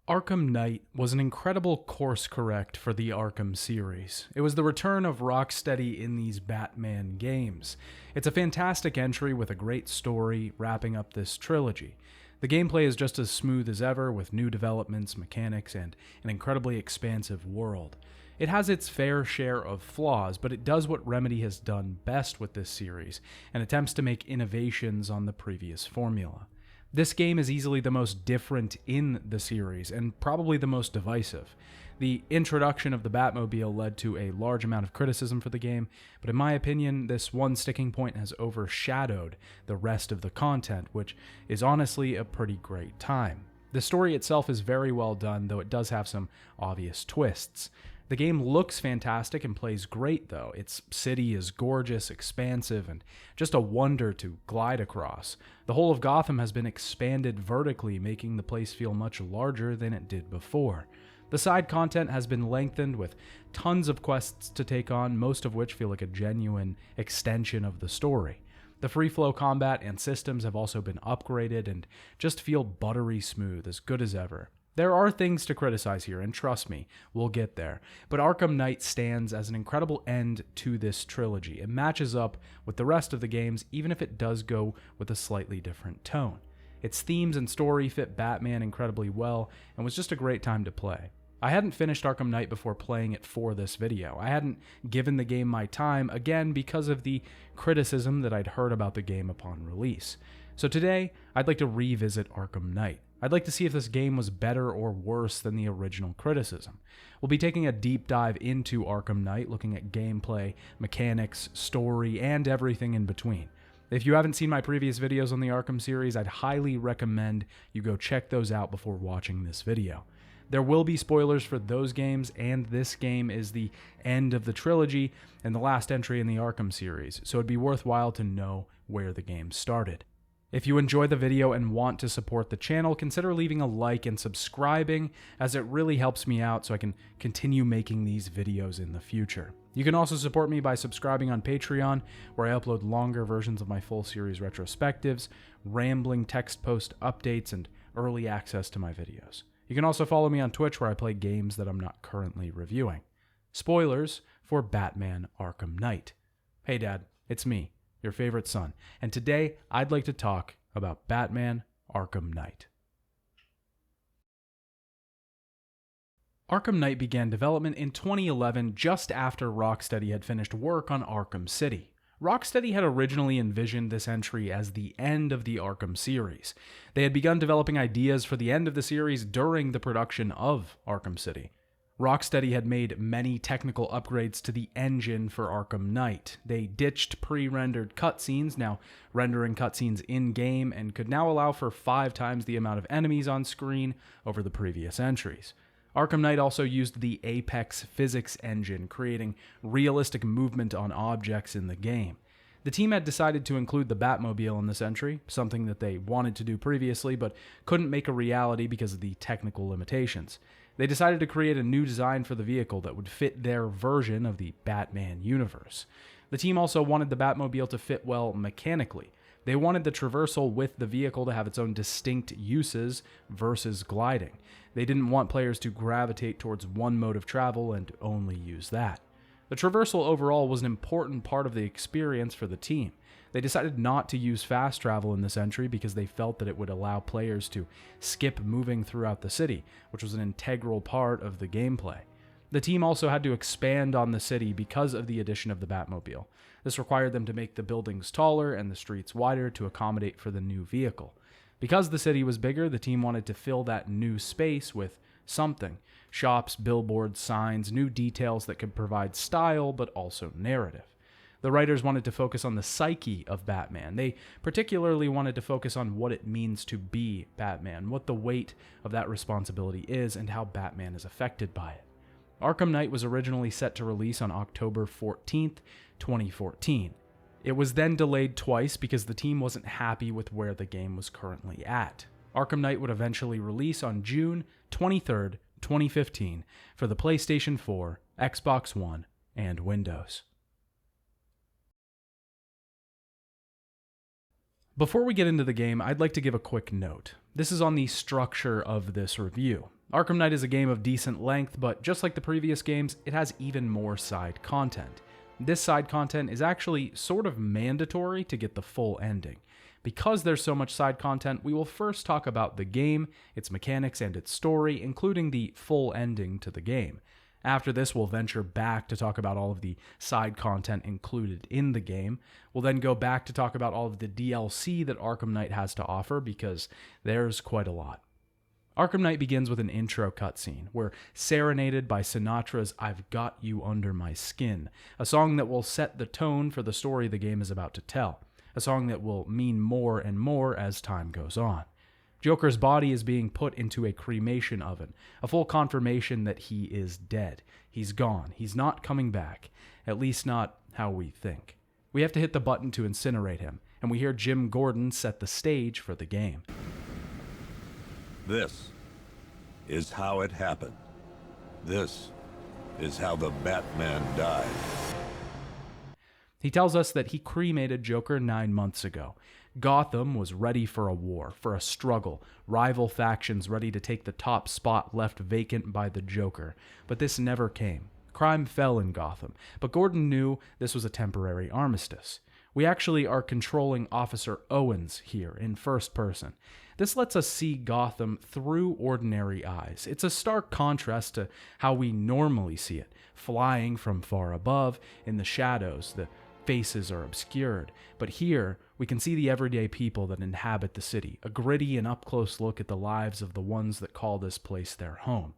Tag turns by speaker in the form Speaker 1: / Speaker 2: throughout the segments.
Speaker 1: Arkham Knight was an incredible course correct for the Arkham series. It was the return of Rocksteady in these Batman games. It's a fantastic entry with a great story wrapping up this trilogy. The gameplay is just as smooth as ever with new developments, mechanics, and an incredibly expansive world. It has its fair share of flaws, but it does what Remedy has done best with this series and attempts to make innovations on the previous formula. This game is easily the most different in the series, and probably the most divisive. The introduction of the Batmobile led to a large amount of criticism for the game, but in my opinion, this one sticking point has overshadowed the rest of the content, which is honestly a pretty great time. The story itself is very well done, though it does have some obvious twists. The game looks fantastic and plays great, though. Its city is gorgeous, expansive, and just a wonder to glide across. The whole of Gotham has been expanded vertically, making the place feel much larger than it did before. The side content has been lengthened with tons of quests to take on, most of which feel like a genuine extension of the story. The free-flow combat and systems have also been upgraded and just feel buttery smooth, as good as ever. There are things to criticize here, and trust me, we'll get there, but Arkham Knight stands as an incredible end to this trilogy. It matches up with the rest of the games, even if it does go with a slightly different tone. Its themes and story fit Batman incredibly well, and was just a great time to play. I hadn't finished Arkham Knight before playing it for this video. I hadn't given the game my time, again because of the criticism that I'd heard about the game upon release. So today, I'd like to revisit Arkham Knight. I'd like to see if this game was better or worse than the original criticism. We'll be taking a deep dive into Arkham Knight, looking at gameplay, mechanics, story, and everything in between. If you haven't seen my previous videos on the Arkham series, I'd highly recommend you go check those out before watching this video. There will be spoilers for those games, and this game is the end of the trilogy and the last entry in the Arkham series, so it'd be worthwhile to know where the game started. If you enjoy the video and want to support the channel, consider leaving a like and subscribing, as it really helps me out so I can continue making these videos in the future. You can also support me by subscribing on Patreon, where I upload longer versions of my full series retrospectives, rambling text post updates, and early access to my videos. You can also follow me on Twitch, where I play games that I'm not currently reviewing. Spoilers for Batman Arkham Knight. Hey Dad, it's me, your favorite son, and today I'd like to talk about Batman Arkham Knight. Arkham Knight began development in 2011, just after Rocksteady had finished work on Arkham City. Rocksteady had originally envisioned this entry as the end of the Arkham series. They had begun developing ideas for the end of the series during the production of Arkham City. Rocksteady had made many technical upgrades to the engine for Arkham Knight. They ditched pre-rendered cutscenes, now rendering cutscenes in-game, and could now allow for 5 times the amount of enemies on screen over the previous entries. Arkham Knight also used the Apex physics engine, creating realistic movement on objects in the game. The team had decided to include the Batmobile in this entry, something that they wanted to do previously but couldn't make a reality because of the technical limitations. They decided to create a new design for the vehicle that would fit their version of the Batman universe. The team also wanted the Batmobile to fit well mechanically. They wanted the traversal with the vehicle to have its own distinct uses versus gliding. They didn't want players to gravitate towards one mode of travel and only use that. The traversal overall was an important part of the experience for the team. They decided not to use fast travel in this entry because they felt that it would allow players to skip moving throughout the city, which was an integral part of the gameplay. The team also had to expand on the city because of the addition of the Batmobile. This required them to make the buildings taller and the streets wider to accommodate for the new vehicle. Because the city was bigger, the team wanted to fill that new space with something. Shops, billboards, signs, new details that could provide style but also narrative. The writers wanted to focus on the psyche of Batman. They particularly wanted to focus on what it means to be Batman, what the weight of that responsibility is, and how Batman is affected by it. Arkham Knight was originally set to release on October 14th, 2014. It was then delayed twice because the team wasn't happy with where the game was currently at. Arkham Knight would eventually release on June 23rd, 2015 for the PlayStation 4, Xbox One, and Windows. Before we get into the game, I'd like to give a quick note. This is on the structure of this review. Arkham Knight is a game of decent length, but just like the previous games, it has even more side content. This side content is actually sort of mandatory to get the full ending. Because there's so much side content, we will first talk about the game, its mechanics, and its story, including the full ending to the game. After this, we'll venture back to talk about all of the side content included in the game. We'll then go back to talk about all of the DLC that Arkham Knight has to offer, because there's quite a lot. Arkham Knight begins with an intro cutscene. We're serenaded by Sinatra's "I've Got You Under My Skin," a song that will set the tone for the story the game is about to tell, a song that will mean more and more as time goes on. Joker's body is being put into a cremation oven, a full confirmation that he is dead. He's gone. He's not coming back, at least not how we think. We have to hit the button to incinerate him, and we hear Jim Gordon set the stage for the game.
Speaker 2: This is how it happened. This is how the Batman died.
Speaker 1: He tells us that he cremated Joker 9 months ago. Gotham was ready for a war, for a struggle, rival factions ready to take the top spot left vacant by the Joker. But this never came. Crime fell in Gotham, but Gordon knew this was a temporary armistice. We actually are controlling Officer Owens here in first person. This lets us see Gotham through ordinary eyes. It's a stark contrast to how we normally see it, flying from far above in the shadows. The faces are obscured, but here we can see the everyday people that inhabit the city, a gritty and up-close look at the lives of the ones that call this place their home.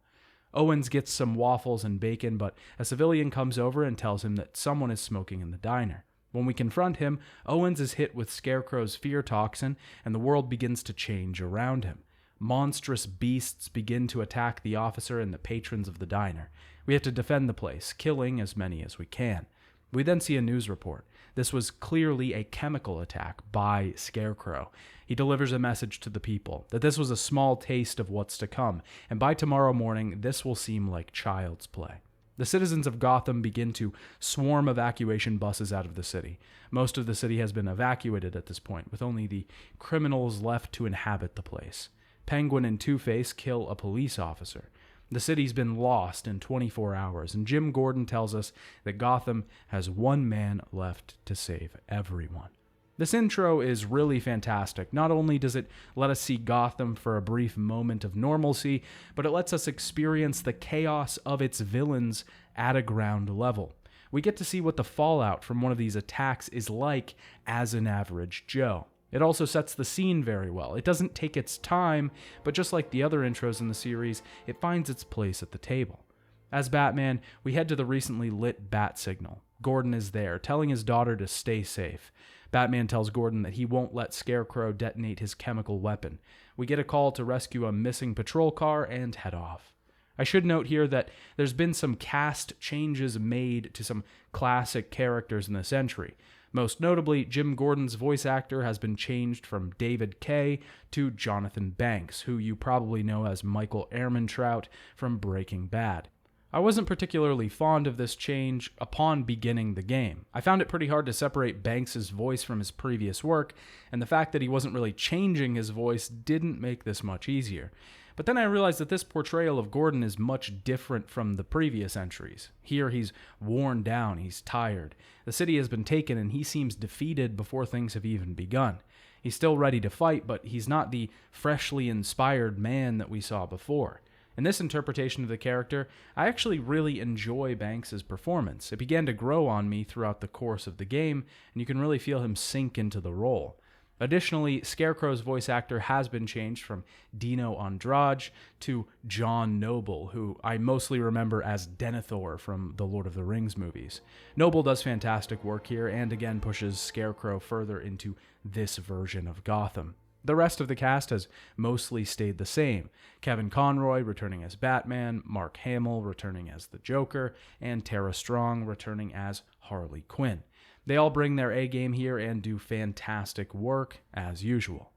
Speaker 1: Owens gets some waffles and bacon, but a civilian comes over and tells him that someone is smoking in the diner. When we confront him, Owens is hit with Scarecrow's fear toxin, and the world begins to change around him. Monstrous beasts begin to attack the officer and the patrons of the diner. We have to defend the place, killing as many as we can. We then see a news report. This was clearly a chemical attack by Scarecrow. He delivers a message to the people that this was a small taste of what's to come, and by tomorrow morning, this will seem like child's play. The citizens of Gotham begin to swarm evacuation buses out of the city. Most of the city has been evacuated at this point, with only the criminals left to inhabit the place. Penguin and Two-Face kill a police officer. The city's been lost in 24 hours, and Jim Gordon tells us that Gotham has one man left to save everyone. This intro is really fantastic. Not only does it let us see Gotham for a brief moment of normalcy, but it lets us experience the chaos of its villains at a ground level. We get to see what the fallout from one of these attacks is like as an average Joe. It also sets the scene very well. It doesn't take its time, but just like the other intros in the series, it finds its place at the table. As Batman, we head to the recently lit bat signal. Gordon is there, telling his daughter to stay safe. Batman tells Gordon that he won't let Scarecrow detonate his chemical weapon. We get a call to rescue a missing patrol car and head off. I should note here that there's been some cast changes made to some classic characters in this entry. Most notably, Jim Gordon's voice actor has been changed from David Kaye to Jonathan Banks, who you probably know as Michael Ehrmantraut from Breaking Bad. I wasn't particularly fond of this change upon beginning the game. I found it pretty hard to separate Banks' voice from his previous work, and the fact that he wasn't really changing his voice didn't make this much easier. But then I realized that this portrayal of Gordon is much different from the previous entries. Here he's worn down, he's tired. The city has been taken and he seems defeated before things have even begun. He's still ready to fight, but he's not the freshly inspired man that we saw before. In this interpretation of the character, I actually really enjoy Banks' performance. It began to grow on me throughout the course of the game, and you can really feel him sink into the role. Additionally, Scarecrow's voice actor has been changed from Dino Andrade to John Noble, who I mostly remember as Denethor from the Lord of the Rings movies. Noble does fantastic work here and again pushes Scarecrow further into this version of Gotham. The rest of the cast has mostly stayed the same. Kevin Conroy returning as Batman, Mark Hamill returning as the Joker, and Tara Strong returning as Harley Quinn. They all bring their A-game here and do fantastic work, as usual.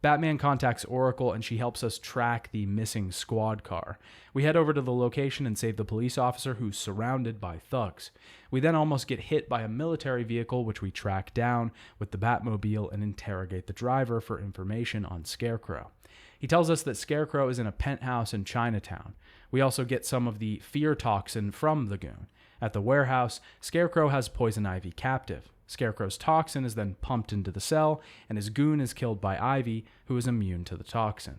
Speaker 1: Batman contacts Oracle and she helps us track the missing squad car. We head over to the location and save the police officer who's surrounded by thugs. We then almost get hit by a military vehicle which we track down with the Batmobile and interrogate the driver for information on Scarecrow. He tells us that Scarecrow is in a penthouse in Chinatown. We also get some of the fear toxin from the goon. At the warehouse, Scarecrow has Poison Ivy captive. Scarecrow's toxin is then pumped into the cell, and his goon is killed by Ivy, who is immune to the toxin.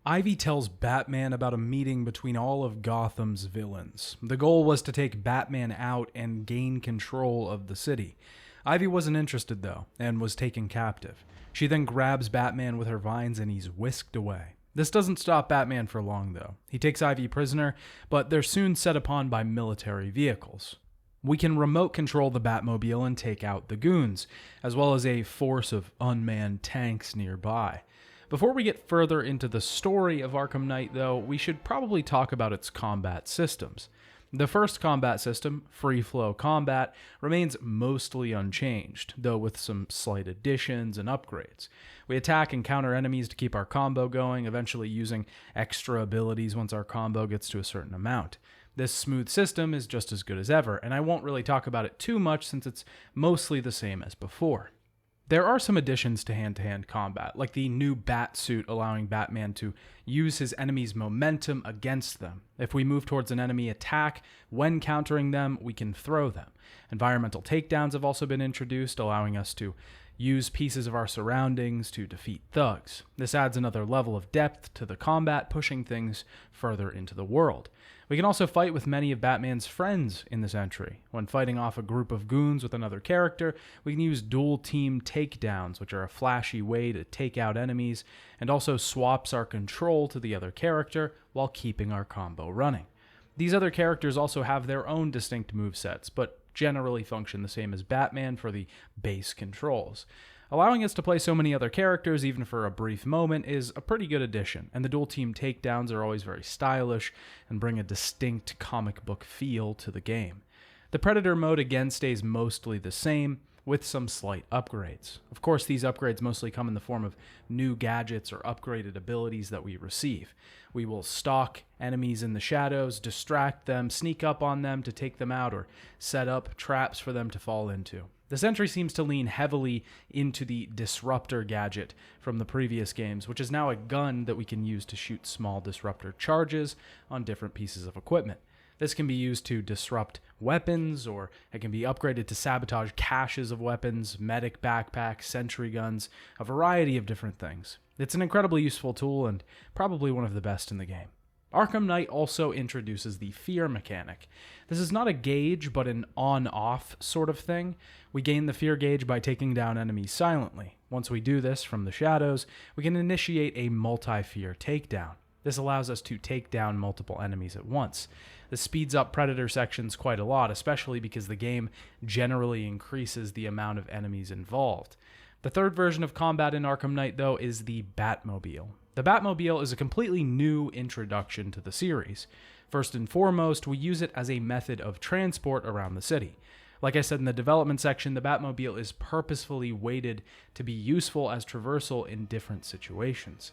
Speaker 1: Ivy tells Batman about a meeting between all of Gotham's villains. The goal was to take Batman out and gain control of the city. Ivy wasn't interested, though, and was taken captive. She then grabs Batman with her vines and he's whisked away. This doesn't stop Batman for long, though. He takes Ivy prisoner, but they're soon set upon by military vehicles. We can remote control the Batmobile and take out the goons, as well as a force of unmanned tanks nearby. Before we get further into the story of Arkham Knight, though, we should probably talk about its combat systems. The first combat system, Free Flow Combat, remains mostly unchanged, though with some slight additions and upgrades. We attack and counter enemies to keep our combo going, eventually using extra abilities once our combo gets to a certain amount. This smooth system is just as good as ever, and I won't really talk about it too much since it's mostly the same as before. There are some additions to hand-to-hand combat, like the new bat suit allowing Batman to use his enemy's momentum against them. If we move towards an enemy attack, when countering them, we can throw them. Environmental takedowns have also been introduced, allowing us to use pieces of our surroundings to defeat thugs. This adds another level of depth to the combat, pushing things further into the world. We can also fight with many of Batman's friends in this entry. When fighting off a group of goons with another character, we can use dual team takedowns, which are a flashy way to take out enemies, and also swaps our control to the other character while keeping our combo running. These other characters also have their own distinct movesets, but generally function the same as Batman for the base controls. Allowing us to play so many other characters, even for a brief moment, is a pretty good addition, and the dual team takedowns are always very stylish and bring a distinct comic book feel to the game. The Predator mode again stays mostly the same, with some slight upgrades. Of course, these upgrades mostly come in the form of new gadgets or upgraded abilities that we receive. We will stalk enemies in the shadows, distract them, sneak up on them to take them out, or set up traps for them to fall into. This entry seems to lean heavily into the Disruptor gadget from the previous games, which is now a gun that we can use to shoot small disruptor charges on different pieces of equipment. This can be used to disrupt weapons, or it can be upgraded to sabotage caches of weapons, medic backpacks, sentry guns, a variety of different things. It's an incredibly useful tool and probably one of the best in the game. Arkham Knight also introduces the fear mechanic. This is not a gauge, but an on-off sort of thing. We gain the fear gauge by taking down enemies silently. Once we do this from the shadows, we can initiate a multi-fear takedown. This allows us to take down multiple enemies at once. This speeds up Predator sections quite a lot, especially because the game generally increases the amount of enemies involved. The third version of combat in Arkham Knight, though, is the Batmobile. The Batmobile is a completely new introduction to the series. First and foremost, we use it as a method of transport around the city. Like I said in the development section, the Batmobile is purposefully weighted to be useful as traversal in different situations.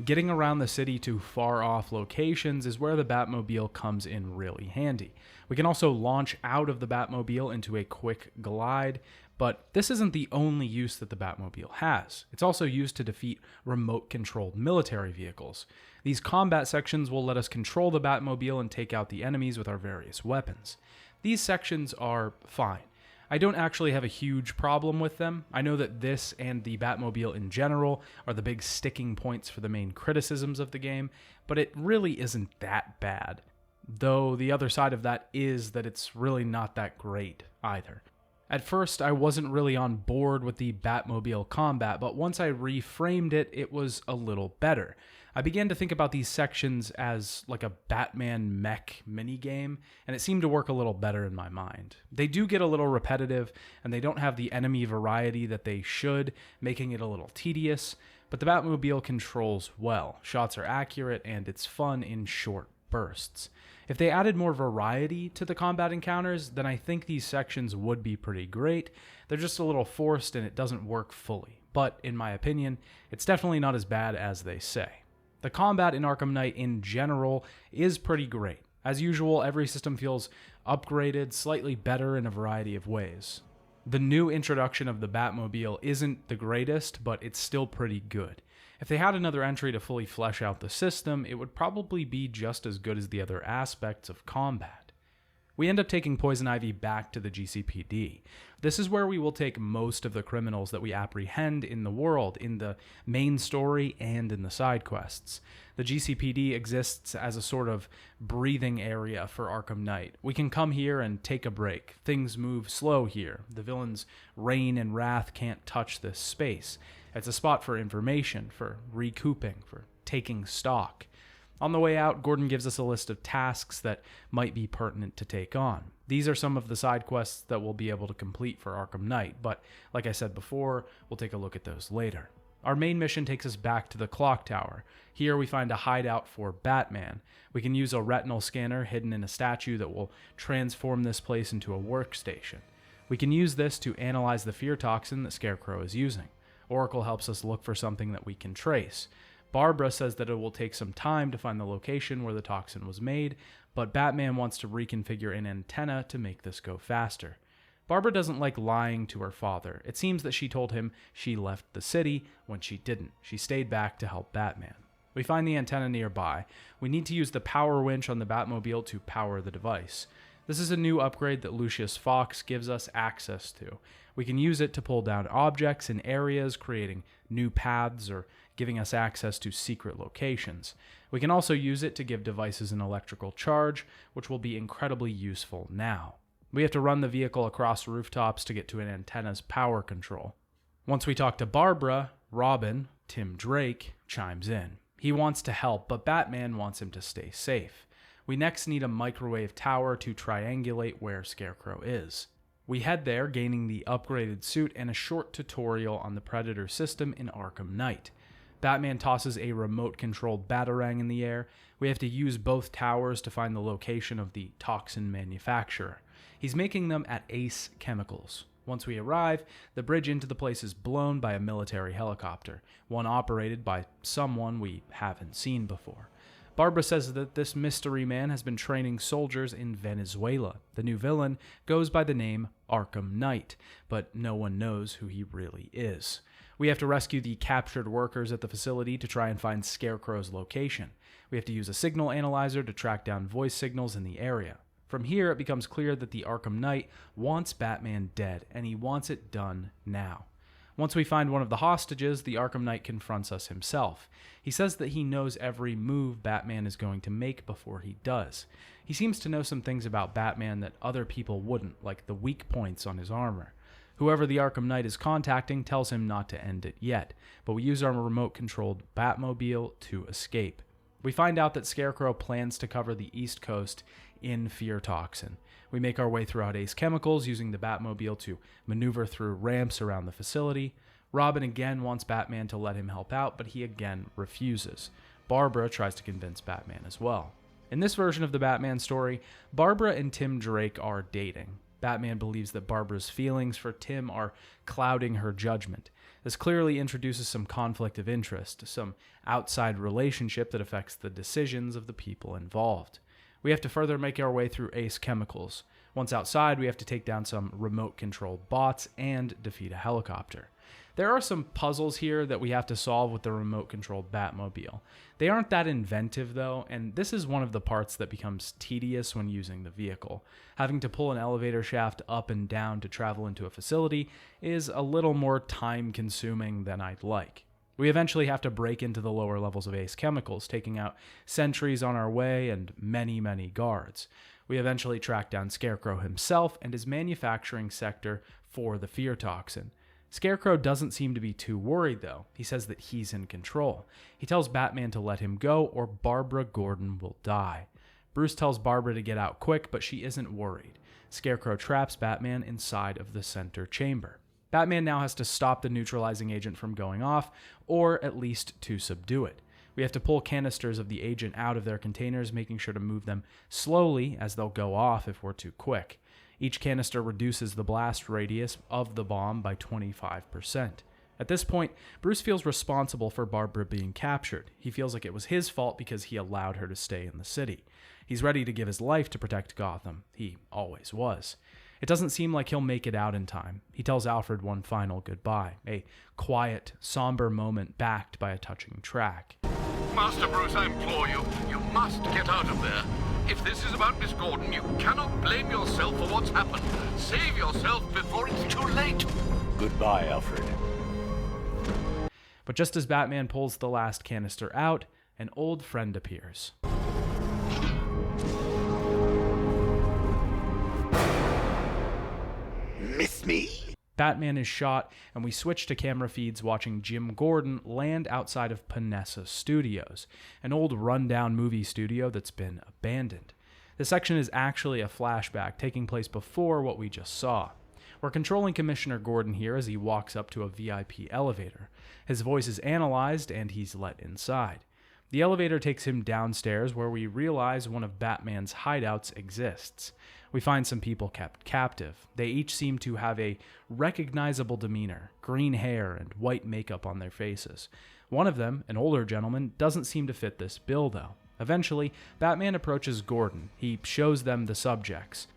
Speaker 1: Getting around the city to far-off locations is where the Batmobile comes in really handy. We can also launch out of the Batmobile into a quick glide, but this isn't the only use that the Batmobile has. It's also used to defeat remote-controlled military vehicles. These combat sections will let us control the Batmobile and take out the enemies with our various weapons. These sections are fine. I don't actually have a huge problem with them. I know that this and the Batmobile in general are the big sticking points for the main criticisms of the game, but it really isn't that bad. Though the other side of that is that it's really not that great either. At first, I wasn't really on board with the Batmobile combat, but once I reframed it, it was a little better. I began to think about these sections as like a Batman mech minigame, and it seemed to work a little better in my mind. They do get a little repetitive, and they don't have the enemy variety that they should, making it a little tedious, but the Batmobile controls well. Shots are accurate, and it's fun in short bursts. If they added more variety to the combat encounters, then I think these sections would be pretty great. They're just a little forced and it doesn't work fully. But in my opinion, it's definitely not as bad as they say. The combat in Arkham Knight in general is pretty great. As usual, every system feels upgraded, slightly better in a variety of ways. The new introduction of the Batmobile isn't the greatest, but it's still pretty good. If they had another entry to fully flesh out the system, it would probably be just as good as the other aspects of combat. We end up taking Poison Ivy back to the GCPD. This is where we will take most of the criminals that we apprehend in the world, in the main story and in the side quests. The GCPD exists as a sort of breathing area for Arkham Knight. We can come here and take a break. Things move slow here. The villain's reign and wrath can't touch this space. It's a spot for information, for recouping, for taking stock. On the way out, Gordon gives us a list of tasks that might be pertinent to take on. These are some of the side quests that we'll be able to complete for Arkham Knight, but like I said before, we'll take a look at those later. Our main mission takes us back to the clock tower. Here we find a hideout for Batman. We can use a retinal scanner hidden in a statue that will transform this place into a workstation. We can use this to analyze the fear toxin that Scarecrow is using. Oracle helps us look for something that we can trace. Barbara says that it will take some time to find the location where the toxin was made, but Batman wants to reconfigure an antenna to make this go faster. Barbara doesn't like lying to her father. It seems that she told him she left the city when she didn't. She stayed back to help Batman. We find the antenna nearby. We need to use the power winch on the Batmobile to power the device. This is a new upgrade that Lucius Fox gives us access to. We can use it to pull down objects in areas, creating new paths or giving us access to secret locations. We can also use it to give devices an electrical charge, which will be incredibly useful now. We have to run the vehicle across rooftops to get to an antenna's power control. Once we talk to Barbara, Robin, Tim Drake, chimes in. He wants to help, but Batman wants him to stay safe. We next need a microwave tower to triangulate where Scarecrow is. We head there, gaining the upgraded suit and a short tutorial on the Predator system in Arkham Knight. Batman tosses a remote-controlled batarang in the air. We have to use both towers to find the location of the toxin manufacturer. He's making them at Ace Chemicals. Once we arrive, the bridge into the place is blown by a military helicopter, one operated by someone we haven't seen before. Barbara says that this mystery man has been training soldiers in Venezuela. The new villain goes by the name Arkham Knight, but no one knows who he really is. We have to rescue the captured workers at the facility to try and find Scarecrow's location. We have to use a signal analyzer to track down voice signals in the area. From here, it becomes clear that the Arkham Knight wants Batman dead, and he wants it done now. Once we find one of the hostages, the Arkham Knight confronts us himself. He says that he knows every move Batman is going to make before he does. He seems to know some things about Batman that other people wouldn't, like the weak points on his armor. Whoever the Arkham Knight is contacting tells him not to end it yet, but we use our remote-controlled Batmobile to escape. We find out that Scarecrow plans to cover the East Coast in fear toxin. We make our way throughout Ace Chemicals using the Batmobile to maneuver through ramps around the facility. Robin again wants Batman to let him help out, but he again refuses. Barbara tries to convince Batman as well. In this version of the Batman story, Barbara and Tim Drake are dating. Batman believes that Barbara's feelings for Tim are clouding her judgment. This clearly introduces some conflict of interest, some outside relationship that affects the decisions of the people involved. We have to further make our way through Ace Chemicals. Once outside, we have to take down some remote-controlled bots and defeat a helicopter. There are some puzzles here that we have to solve with the remote-controlled Batmobile. They aren't that inventive, though, and this is one of the parts that becomes tedious when using the vehicle. Having to pull an elevator shaft up and down to travel into a facility is a little more time-consuming than I'd like. We eventually have to break into the lower levels of Ace Chemicals, taking out sentries on our way and many, many guards. We eventually track down Scarecrow himself and his manufacturing sector for the fear toxin. Scarecrow doesn't seem to be too worried, though. He says that he's in control. He tells Batman to let him go or Barbara Gordon will die. Bruce tells Barbara to get out quick, but she isn't worried. Scarecrow traps Batman inside of the center chamber. Batman now has to stop the neutralizing agent from going off, or at least to subdue it. We have to pull canisters of the agent out of their containers, making sure to move them slowly as they'll go off if we're too quick. Each canister reduces the blast radius of the bomb by 25%. At this point, Bruce feels responsible for Barbara being captured. He feels like it was his fault because he allowed her to stay in the city. He's ready to give his life to protect Gotham. He always was. It doesn't seem like he'll make it out in time. He tells Alfred one final goodbye, a quiet, somber moment backed by a touching track.
Speaker 3: Master Bruce, I implore you, you must get out of there. If this is about Miss Gordon, you cannot blame yourself for what's happened. Save yourself before it's too late.
Speaker 4: Goodbye, Alfred.
Speaker 1: But just as Batman pulls the last canister out, an old friend appears.
Speaker 4: Miss me?
Speaker 1: Batman is shot, and we switch to camera feeds watching Jim Gordon land outside of Panessa Studios, an old rundown movie studio that's been abandoned. This section is actually a flashback taking place before what we just saw. We're controlling Commissioner Gordon here as he walks up to a VIP elevator. His voice is analyzed, and he's let inside. The elevator takes him downstairs where we realize one of Batman's hideouts exists. We find some people kept captive. They each seem to have a recognizable demeanor, green hair and white makeup on their faces. One of them, an older gentleman, doesn't seem to fit this bill though. Eventually, Batman approaches Gordon. He shows them the subjects.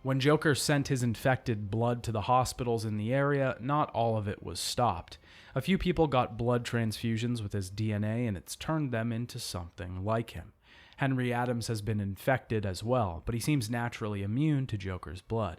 Speaker 1: When Joker sent his infected blood to the hospitals in the area, not all of it was stopped. A few people got blood transfusions with his DNA, and it's turned them into something like him. Henry Adams has been infected as well, but he seems naturally immune to Joker's blood.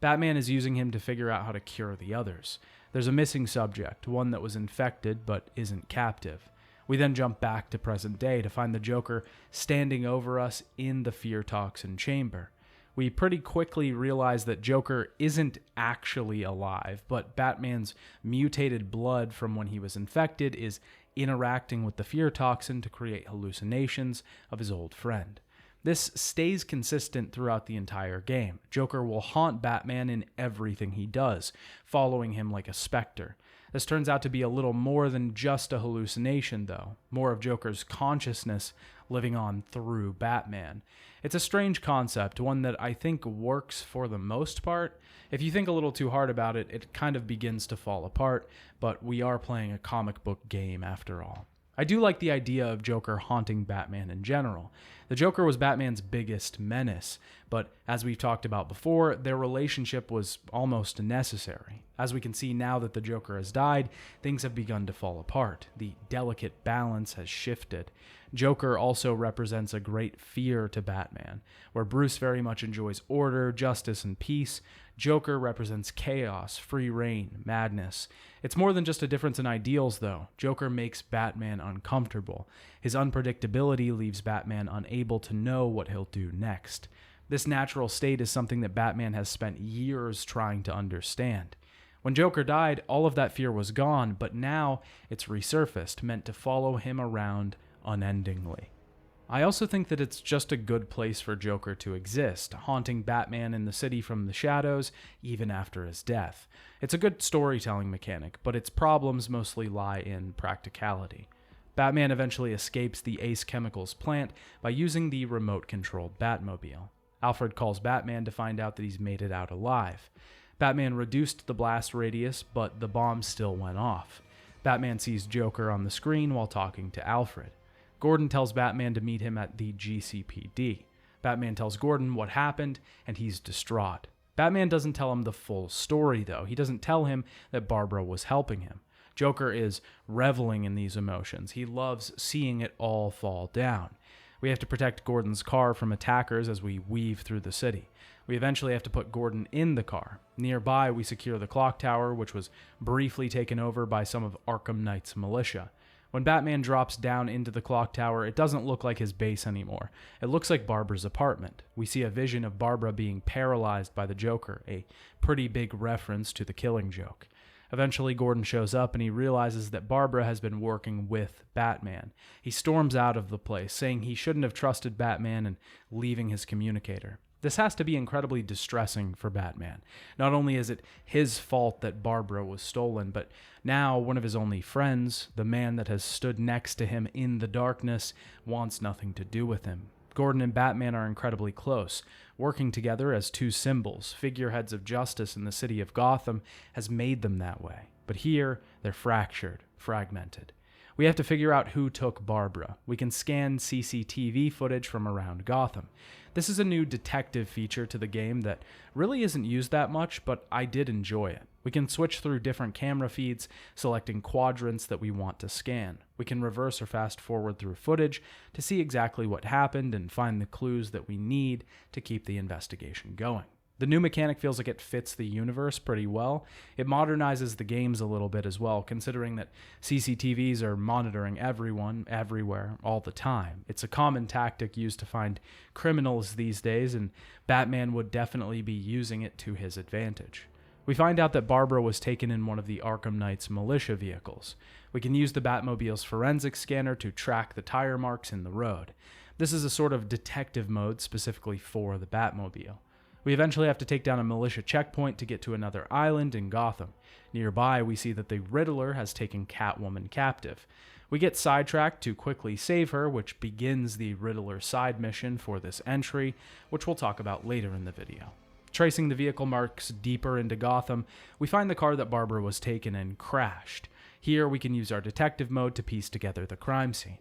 Speaker 1: Batman is using him to figure out how to cure the others. There's a missing subject, one that was infected but isn't captive. We then jump back to present day to find the Joker standing over us in the fear toxin chamber. We pretty quickly realize that Joker isn't actually alive, but Batman's mutated blood from when he was infected is interacting with the fear toxin to create hallucinations of his old friend. This stays consistent throughout the entire game. Joker will haunt Batman in everything he does, following him like a specter. This turns out to be a little more than just a hallucination, though, more of Joker's consciousness living on through Batman. It's a strange concept, one that I think works for the most part. If you think a little too hard about it, it kind of begins to fall apart, but we are playing a comic book game after all. I do like the idea of Joker haunting Batman in general. The Joker was Batman's biggest menace, but as we've talked about before, their relationship was almost necessary. As we can see now that the Joker has died, things have begun to fall apart. The delicate balance has shifted. Joker also represents a great fear to Batman. Where Bruce very much enjoys order, justice, and peace, Joker represents chaos, free reign, madness. It's more than just a difference in ideals, though. Joker makes Batman uncomfortable. His unpredictability leaves Batman unable to know what he'll do next. This natural state is something that Batman has spent years trying to understand. When Joker died, all of that fear was gone, but now it's resurfaced, meant to follow him around unendingly. I also think that it's just a good place for Joker to exist, haunting Batman in the city from the shadows, even after his death. It's a good storytelling mechanic, but its problems mostly lie in practicality. Batman eventually escapes the Ace Chemicals plant by using the remote-controlled Batmobile. Alfred calls Batman to find out that he's made it out alive. Batman reduced the blast radius, but the bomb still went off. Batman sees Joker on the screen while talking to Alfred. Gordon tells Batman to meet him at the GCPD. Batman tells Gordon what happened, and he's distraught. Batman doesn't tell him the full story, though. He doesn't tell him that Barbara was helping him. Joker is reveling in these emotions. He loves seeing it all fall down. We have to protect Gordon's car from attackers as we weave through the city. We eventually have to put Gordon in the car. Nearby, we secure the clock tower, which was briefly taken over by some of Arkham Knight's militia. When Batman drops down into the clock tower, it doesn't look like his base anymore. It looks like Barbara's apartment. We see a vision of Barbara being paralyzed by the Joker, a pretty big reference to the Killing Joke. Eventually, Gordon shows up and he realizes that Barbara has been working with Batman. He storms out of the place, saying he shouldn't have trusted Batman and leaving his communicator. This has to be incredibly distressing for Batman. Not only is it his fault that Barbara was stolen, but now one of his only friends, the man that has stood next to him in the darkness, wants nothing to do with him. Gordon and Batman are incredibly close. Working together as two symbols, figureheads of justice in the city of Gotham, has made them that way. But here, they're fractured, fragmented. We have to figure out who took Barbara. We can scan CCTV footage from around Gotham. This is a new detective feature to the game that really isn't used that much, but I did enjoy it. We can switch through different camera feeds, selecting quadrants that we want to scan. We can reverse or fast forward through footage to see exactly what happened and find the clues that we need to keep the investigation going. The new mechanic feels like it fits the universe pretty well. It modernizes the games a little bit as well, considering that CCTVs are monitoring everyone, everywhere, all the time. It's a common tactic used to find criminals these days, and Batman would definitely be using it to his advantage. We find out that Barbara was taken in one of the Arkham Knight's militia vehicles. We can use the Batmobile's forensic scanner to track the tire marks in the road. This is a sort of detective mode specifically for the Batmobile. We eventually have to take down a militia checkpoint to get to another island in Gotham. Nearby, we see that the Riddler has taken Catwoman captive. We get sidetracked to quickly save her, which begins the Riddler side mission for this entry, which we'll talk about later in the video. Tracing the vehicle marks deeper into Gotham, we find the car that Barbara was taken in crashed. Here, we can use our detective mode to piece together the crime scene.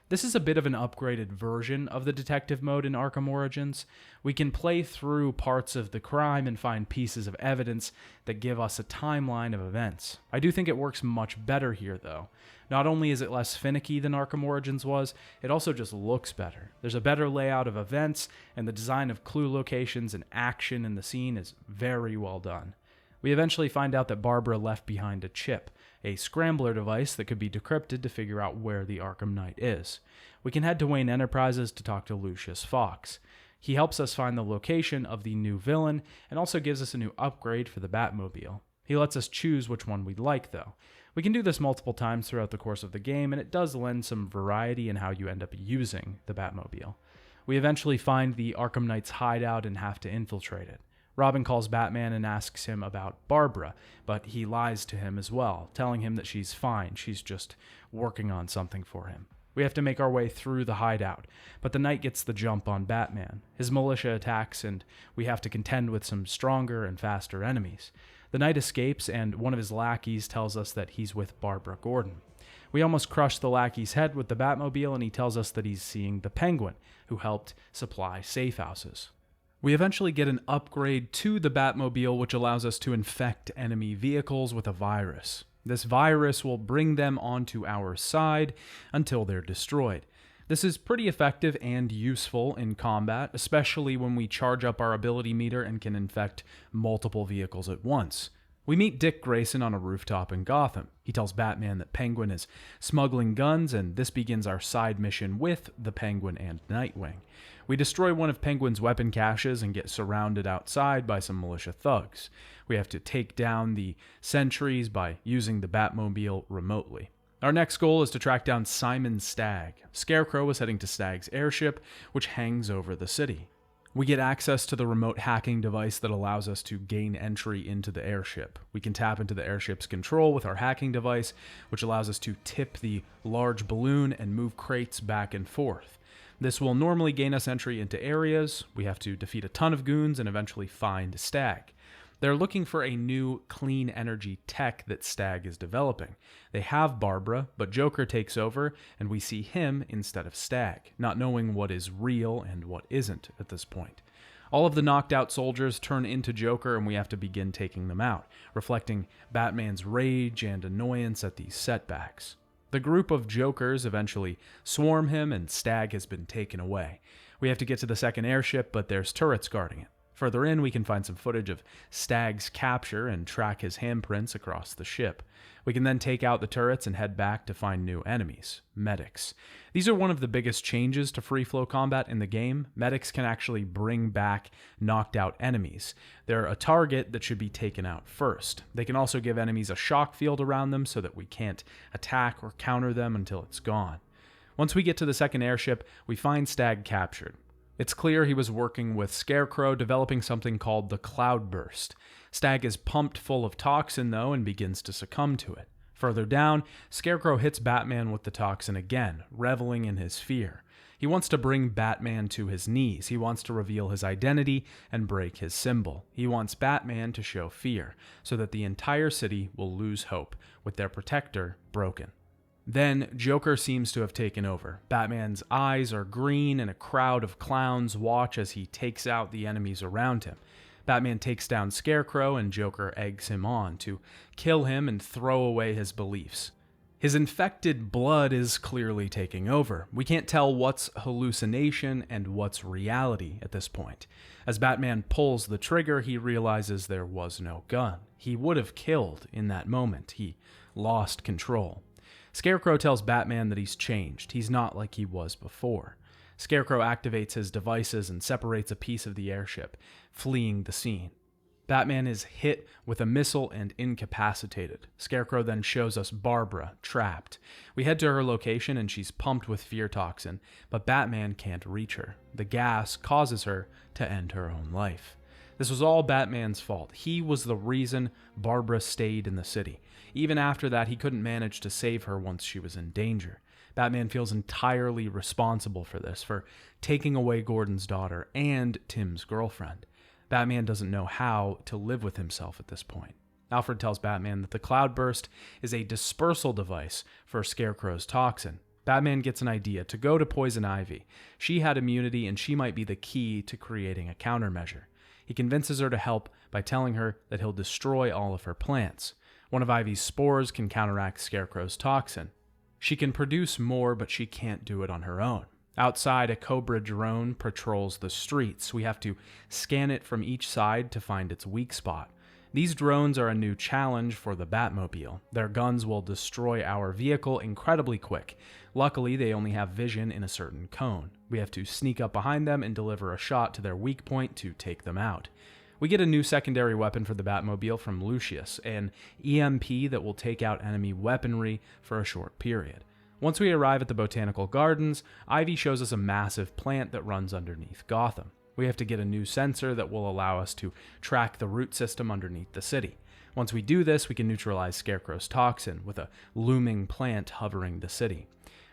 Speaker 1: This is a bit of an upgraded version of the detective mode in Arkham Origins. We can play through parts of the crime and find pieces of evidence that give us a timeline of events. I do think it works much better here, though. Not only is it less finicky than Arkham Origins was, it also just looks better. There's a better layout of events, and the design of clue locations and action in the scene is very well done. We eventually find out that Barbara left behind a chip, a scrambler device that could be decrypted to figure out where the Arkham Knight is. We can head to Wayne Enterprises to talk to Lucius Fox. He helps us find the location of the new villain and also gives us a new upgrade for the Batmobile. He lets us choose which one we'd like, though. We can do this multiple times throughout the course of the game, and it does lend some variety in how you end up using the Batmobile. We eventually find the Arkham Knight's hideout and have to infiltrate it. Robin calls Batman and asks him about Barbara, but he lies to him as well, telling him that she's fine, she's just working on something for him. We have to make our way through the hideout, but the Knight gets the jump on Batman. His militia attacks, and we have to contend with some stronger and faster enemies. The Knight escapes, and one of his lackeys tells us that he's with Barbara Gordon. We almost crush the lackey's head with the Batmobile, and he tells us that he's seeing the Penguin, who helped supply safe houses. We eventually get an upgrade to the Batmobile, which allows us to infect enemy vehicles with a virus. This virus will bring them onto our side until they're destroyed. This is pretty effective and useful in combat, especially when we charge up our ability meter and can infect multiple vehicles at once. We meet Dick Grayson on a rooftop in Gotham. He tells Batman that Penguin is smuggling guns, and this begins our side mission with the Penguin and Nightwing. We destroy one of Penguin's weapon caches and get surrounded outside by some militia thugs. We have to take down the sentries by using the Batmobile remotely. Our next goal is to track down Simon Stagg. Scarecrow is heading to Stagg's airship, which hangs over the city. We get access to the remote hacking device that allows us to gain entry into the airship. We can tap into the airship's control with our hacking device, which allows us to tip the large balloon and move crates back and forth. This will normally gain us entry into areas. We have to defeat a ton of goons and eventually find Stagg. They're looking for a new clean energy tech that Stagg is developing. They have Barbara, but Joker takes over, and we see him instead of Stagg, not knowing what is real and what isn't at this point. All of the knocked out soldiers turn into Joker, and we have to begin taking them out, reflecting Batman's rage and annoyance at these setbacks. The group of Jokers eventually swarm him, and Stagg has been taken away. We have to get to the second airship, but there's turrets guarding it. Further in, we can find some footage of Stagg's capture and track his handprints across the ship. We can then take out the turrets and head back to find new enemies, medics. These are one of the biggest changes to free-flow combat in the game. Medics can actually bring back knocked out enemies. They're a target that should be taken out first. They can also give enemies a shock field around them so that we can't attack or counter them until it's gone. Once we get to the second airship, we find Stagg captured. It's clear he was working with Scarecrow, developing something called the Cloudburst. Stagg is pumped full of toxin, though, and begins to succumb to it. Further down, Scarecrow hits Batman with the toxin again, reveling in his fear. He wants to bring Batman to his knees. He wants to reveal his identity and break his symbol. He wants Batman to show fear, so that the entire city will lose hope, with their protector broken. Then, Joker seems to have taken over. Batman's eyes are green, and a crowd of clowns watch as he takes out the enemies around him. Batman takes down Scarecrow, and Joker eggs him on to kill him and throw away his beliefs. His infected blood is clearly taking over. We can't tell what's hallucination and what's reality at this point. As Batman pulls the trigger, he realizes there was no gun. He would have killed in that moment. He lost control. Scarecrow tells Batman that he's changed. He's not like he was before. Scarecrow activates his devices and separates a piece of the airship, fleeing the scene. Batman is hit with a missile and incapacitated. Scarecrow then shows us Barbara, trapped. We head to her location and she's pumped with fear toxin, but Batman can't reach her. The gas causes her to end her own life. This was all Batman's fault. He was the reason Barbara stayed in the city. Even after that, he couldn't manage to save her once she was in danger. Batman feels entirely responsible for this, for taking away Gordon's daughter and Tim's girlfriend. Batman doesn't know how to live with himself at this point. Alfred tells Batman that the cloudburst is a dispersal device for Scarecrow's toxin. Batman gets an idea to go to Poison Ivy. She had immunity and she might be the key to creating a countermeasure. He convinces her to help by telling her that he'll destroy all of her plants. One of Ivy's spores can counteract Scarecrow's toxin. She can produce more, but she can't do it on her own. Outside, a Cobra drone patrols the streets. We have to scan it from each side to find its weak spot. These drones are a new challenge for the Batmobile. Their guns will destroy our vehicle incredibly quick. Luckily, they only have vision in a certain cone. We have to sneak up behind them and deliver a shot to their weak point to take them out. We get a new secondary weapon for the Batmobile from Lucius, an EMP that will take out enemy weaponry for a short period. Once we arrive at the Botanical Gardens, Ivy shows us a massive plant that runs underneath Gotham. We have to get a new sensor that will allow us to track the root system underneath the city. Once we do this, we can neutralize Scarecrow's toxin with a looming plant hovering the city.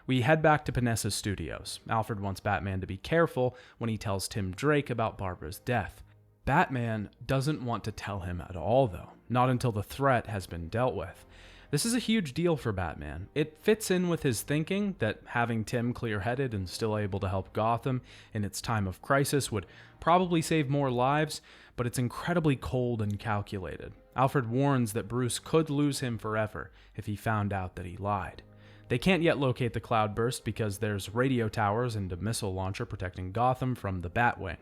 Speaker 1: We head back to Panessa's studios. Alfred wants Batman to be careful when he tells Tim Drake about Barbara's death. Batman doesn't want to tell him at all, though, not until the threat has been dealt with. This is a huge deal for Batman. It fits in with his thinking that having Tim clear-headed and still able to help Gotham in its time of crisis would probably save more lives, but it's incredibly cold and calculated. Alfred warns that Bruce could lose him forever if he found out that he lied. They can't yet locate the cloudburst because there's radio towers and a missile launcher protecting Gotham from the Batwing.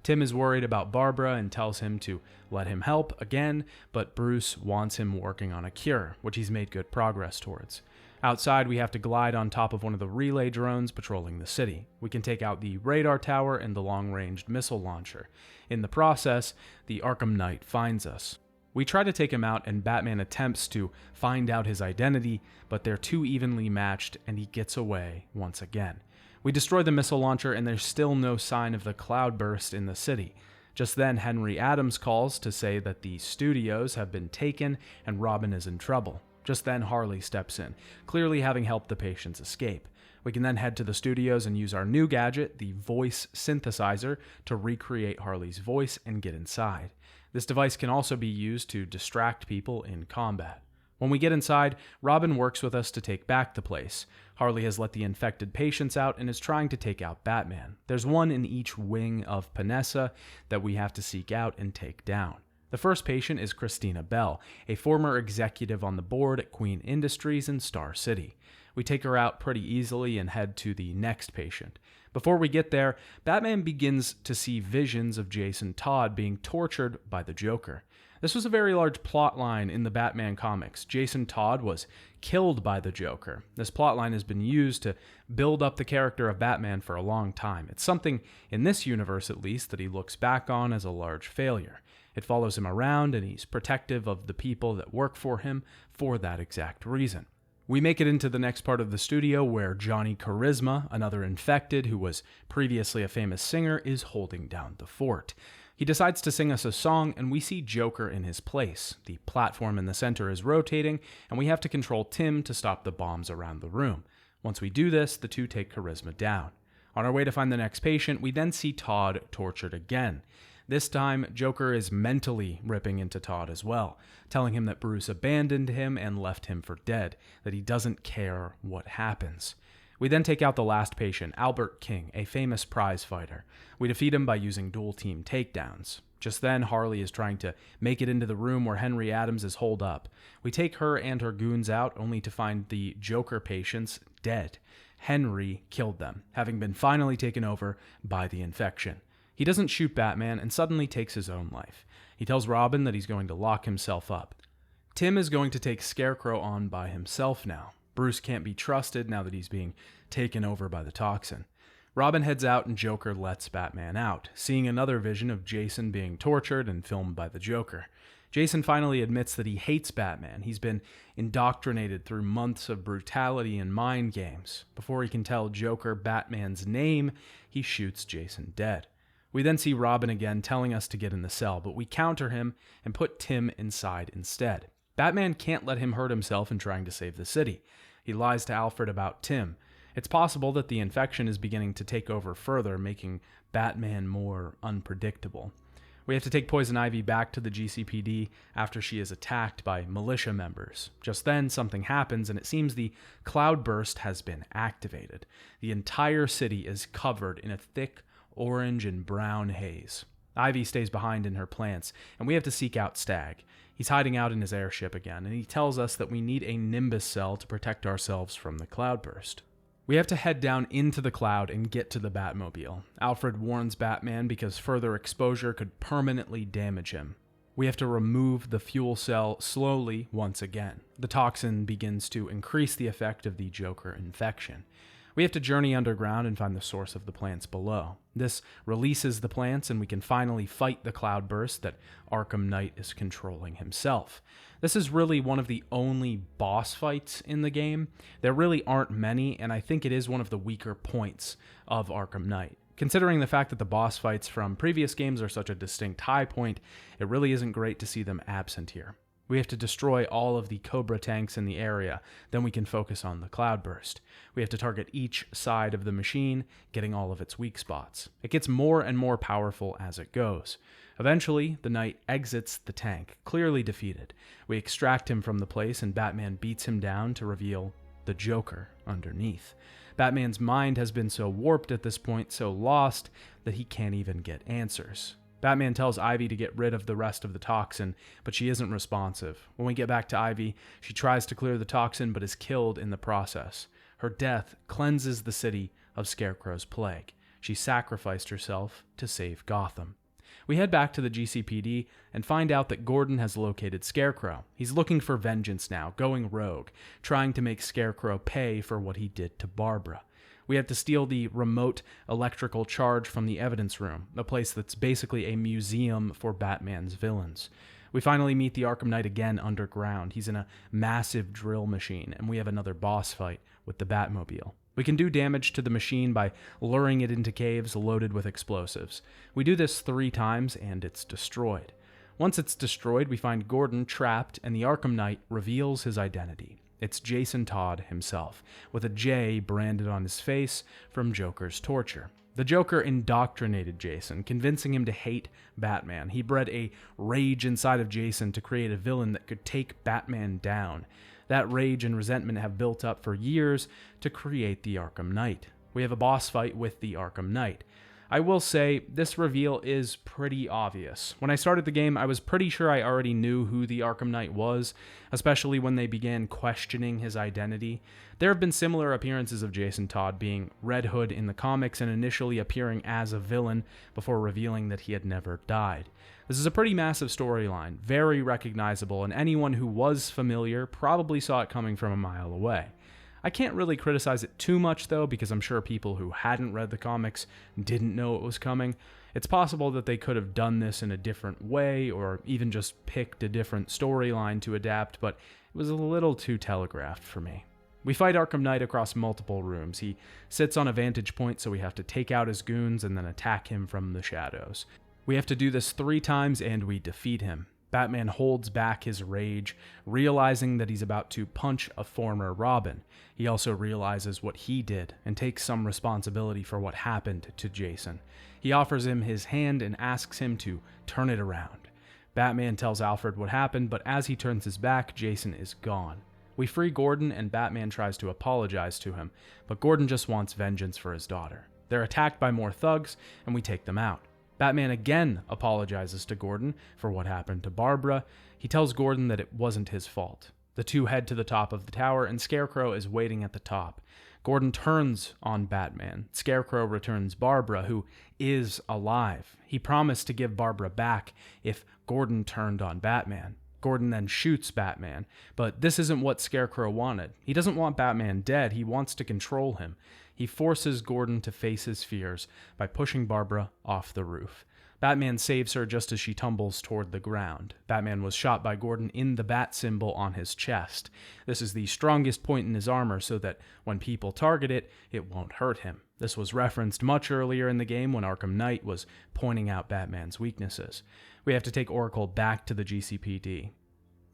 Speaker 1: Tim is worried about Barbara and tells him to let him help again, but Bruce wants him working on a cure, which he's made good progress towards. Outside, we have to glide on top of one of the relay drones patrolling the city. We can take out the radar tower and the long-ranged missile launcher. In the process, the Arkham Knight finds us. We try to take him out, and Batman attempts to find out his identity, but they're too evenly matched, and he gets away once again. We destroy the missile launcher, and there's still no sign of the cloudburst in the city. Just then, Henry Adams calls to say that the studios have been taken and Robin is in trouble. Just then, Harley steps in, clearly having helped the patients escape. We can then head to the studios and use our new gadget, the voice synthesizer, to recreate Harley's voice and get inside. This device can also be used to distract people in combat. When we get inside, Robin works with us to take back the place. Harley has let the infected patients out and is trying to take out Batman. There's one in each wing of Panessa that we have to seek out and take down. The first patient is Christina Bell, a former executive on the board at Queen Industries in Star City. We take her out pretty easily and head to the next patient. Before we get there, Batman begins to see visions of Jason Todd being tortured by the Joker. This was a very large plot line in the Batman comics. Jason Todd was killed by the Joker. This plotline has been used to build up the character of Batman for a long time. It's something, in this universe at least, that he looks back on as a large failure. It follows him around, and he's protective of the people that work for him for that exact reason. We make it into the next part of the studio where Johnny Charisma, another infected who was previously a famous singer, is holding down the fort. He decides to sing us a song, and we see Joker in his place. The platform in the center is rotating, and we have to control Tim to stop the bombs around the room. Once we do this, the two take Charisma down. On our way to find the next patient, we then see Todd tortured again. This time, Joker is mentally ripping into Todd as well, telling him that Bruce abandoned him and left him for dead, that he doesn't care what happens. We then take out the last patient, Albert King, a famous prize fighter. We defeat him by using dual team takedowns. Just then, Harley is trying to make it into the room where Henry Adams is holed up. We take her and her goons out, only to find the Joker patients dead. Henry killed them, having been finally taken over by the infection. He doesn't shoot Batman and suddenly takes his own life. He tells Robin that he's going to lock himself up. Tim is going to take Scarecrow on by himself now. Bruce can't be trusted now that he's being taken over by the toxin. Robin heads out and Joker lets Batman out, seeing another vision of Jason being tortured and filmed by the Joker. Jason finally admits that he hates Batman. He's been indoctrinated through months of brutality and mind games. Before he can tell Joker Batman's name, he shoots Jason dead. We then see Robin again telling us to get in the cell, but we counter him and put Tim inside instead. Batman can't let him hurt himself in trying to save the city. He lies to Alfred about Tim. It's possible that the infection is beginning to take over further, making Batman more unpredictable. We have to take Poison Ivy back to the GCPD after she is attacked by militia members. Just then, something happens, and it seems the cloudburst has been activated. The entire city is covered in a thick orange and brown haze. Ivy stays behind in her plants, and we have to seek out Stag. He's hiding out in his airship again, and he tells us that we need a Nimbus cell to protect ourselves from the cloudburst. We have to head down into the cloud and get to the Batmobile. Alfred warns Batman because further exposure could permanently damage him. We have to remove the fuel cell slowly once again. The toxin begins to increase the effect of the Joker infection. We have to journey underground and find the source of the plants below. This releases the plants, and we can finally fight the cloudburst that Arkham Knight is controlling himself. This is really one of the only boss fights in the game. There really aren't many, and I think it is one of the weaker points of Arkham Knight. Considering the fact that the boss fights from previous games are such a distinct high point, it really isn't great to see them absent here. We have to destroy all of the Cobra tanks in the area, then we can focus on the cloudburst. We have to target each side of the machine, getting all of its weak spots. It gets more and more powerful as it goes. Eventually, the Knight exits the tank, clearly defeated. We extract him from the place, and Batman beats him down to reveal the Joker underneath. Batman's mind has been so warped at this point, so lost, that he can't even get answers. Batman tells Ivy to get rid of the rest of the toxin, but she isn't responsive. When we get back to Ivy, she tries to clear the toxin but is killed in the process. Her death cleanses the city of Scarecrow's plague. She sacrificed herself to save Gotham. We head back to the GCPD and find out that Gordon has located Scarecrow. He's looking for vengeance now, going rogue, trying to make Scarecrow pay for what he did to Barbara. We have to steal the remote electrical charge from the evidence room, a place that's basically a museum for Batman's villains. We finally meet the Arkham Knight again underground. He's in a massive drill machine, and we have another boss fight with the Batmobile. We can do damage to the machine by luring it into caves loaded with explosives. We do this 3 times, and it's destroyed. Once it's destroyed, we find Gordon trapped, and the Arkham Knight reveals his identity. It's Jason Todd himself, with a J branded on his face from Joker's torture. The Joker indoctrinated Jason, convincing him to hate Batman. He bred a rage inside of Jason to create a villain that could take Batman down. That rage and resentment have built up for years to create the Arkham Knight. We have a boss fight with the Arkham Knight. I will say, this reveal is pretty obvious. When I started the game, I was pretty sure I already knew who the Arkham Knight was, especially when they began questioning his identity. There have been similar appearances of Jason Todd being Red Hood in the comics and initially appearing as a villain before revealing that he had never died. This is a pretty massive storyline, very recognizable, and anyone who was familiar probably saw it coming from a mile away. I can't really criticize it too much, though, because I'm sure people who hadn't read the comics didn't know it was coming. It's possible that they could have done this in a different way, or even just picked a different storyline to adapt, but it was a little too telegraphed for me. We fight Arkham Knight across multiple rooms. He sits on a vantage point, so we have to take out his goons and then attack him from the shadows. We have to do this 3 times, and we defeat him. Batman holds back his rage, realizing that he's about to punch a former Robin. He also realizes what he did and takes some responsibility for what happened to Jason. He offers him his hand and asks him to turn it around. Batman tells Alfred what happened, but as he turns his back, Jason is gone. We free Gordon, and Batman tries to apologize to him, but Gordon just wants vengeance for his daughter. They're attacked by more thugs, and we take them out. Batman again apologizes to Gordon for what happened to Barbara. He tells Gordon that it wasn't his fault. The two head to the top of the tower, and Scarecrow is waiting at the top. Gordon turns on Batman. Scarecrow returns Barbara, who is alive. He promised to give Barbara back if Gordon turned on Batman. Gordon then shoots Batman, but this isn't what Scarecrow wanted. He doesn't want Batman dead, he wants to control him. He forces Gordon to face his fears by pushing Barbara off the roof. Batman saves her just as she tumbles toward the ground. Batman was shot by Gordon in the bat symbol on his chest. This is the strongest point in his armor so that when people target it, it won't hurt him. This was referenced much earlier in the game when Arkham Knight was pointing out Batman's weaknesses. We have to take Oracle back to the GCPD.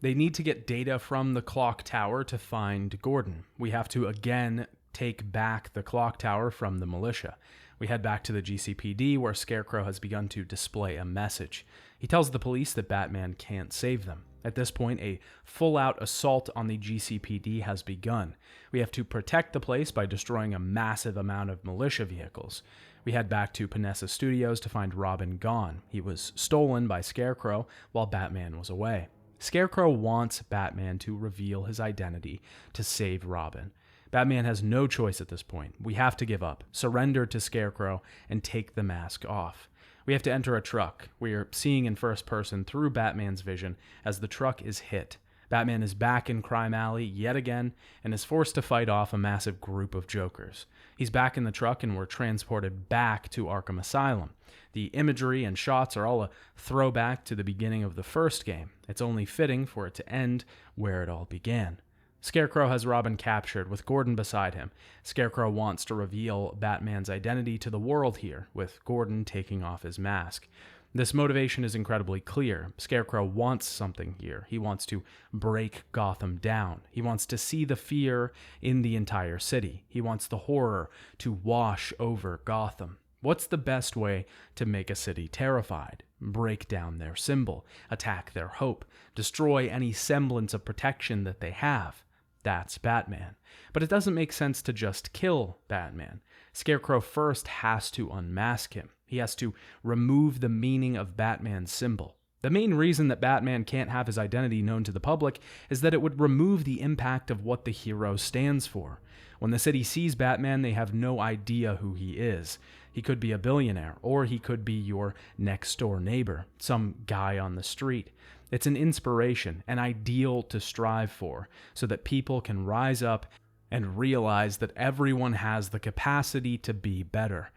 Speaker 1: They need to get data from the clock tower to find Gordon. We have to again take back the clock tower from the militia. We head back to the GCPD where Scarecrow has begun to display a message. He tells the police that Batman can't save them. At this point, a full-out assault on the GCPD has begun. We have to protect the place by destroying a massive amount of militia vehicles. We head back to Panessa Studios to find Robin gone. He was stolen by Scarecrow while Batman was away. Scarecrow wants Batman to reveal his identity to save Robin. Batman has no choice at this point. We have to give up, surrender to Scarecrow, and take the mask off. We have to enter a truck. We are seeing in first person through Batman's vision as the truck is hit. Batman is back in Crime Alley yet again and is forced to fight off a massive group of Jokers. He's back in the truck and we're transported back to Arkham Asylum. The imagery and shots are all a throwback to the beginning of the first game. It's only fitting for it to end where it all began. Scarecrow has Robin captured with Gordon beside him. Scarecrow wants to reveal Batman's identity to the world here, with Gordon taking off his mask. This motivation is incredibly clear. Scarecrow wants something here. He wants to break Gotham down. He wants to see the fear in the entire city. He wants the horror to wash over Gotham. What's the best way to make a city terrified? Break down their symbol, attack their hope, destroy any semblance of protection that they have. That's Batman. But it doesn't make sense to just kill Batman. Scarecrow first has to unmask him. He has to remove the meaning of Batman's symbol. The main reason that Batman can't have his identity known to the public is that it would remove the impact of what the hero stands for. When the city sees Batman, they have no idea who he is. He could be a billionaire, or he could be your next-door neighbor, some guy on the street. It's an inspiration, an ideal to strive for, so that people can rise up and realize that everyone has the capacity to be better.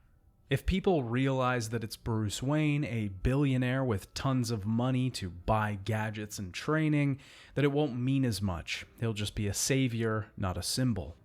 Speaker 1: If people realize that it's Bruce Wayne, a billionaire with tons of money to buy gadgets and training, that it won't mean as much. He'll just be a savior, not a symbol.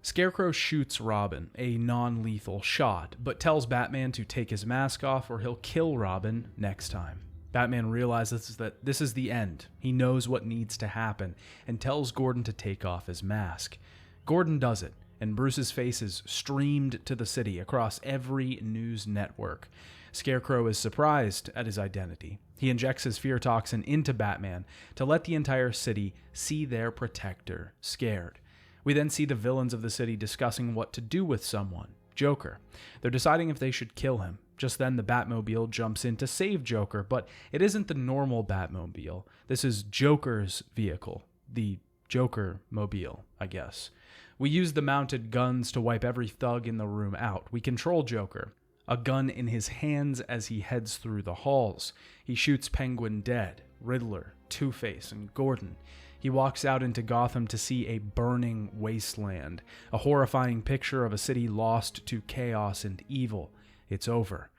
Speaker 1: Scarecrow shoots Robin, a non-lethal shot, but tells Batman to take his mask off or he'll kill Robin next time. Batman realizes that this is the end. He knows what needs to happen and tells Gordon to take off his mask. Gordon does it, and Bruce's face is streamed to the city across every news network. Scarecrow is surprised at his identity. He injects his fear toxin into Batman to let the entire city see their protector scared. We then see the villains of the city discussing what to do with someone, Joker. They're deciding if they should kill him. Just then, the Batmobile jumps in to save Joker, but it isn't the normal Batmobile. This is Joker's vehicle, the Joker-mobile, I guess. We use the mounted guns to wipe every thug in the room out. We control Joker, a gun in his hands as he heads through the halls. He shoots Penguin dead, Riddler, Two-Face, and Gordon. He walks out into Gotham to see a burning wasteland, a horrifying picture of a city lost to chaos and evil. It's over.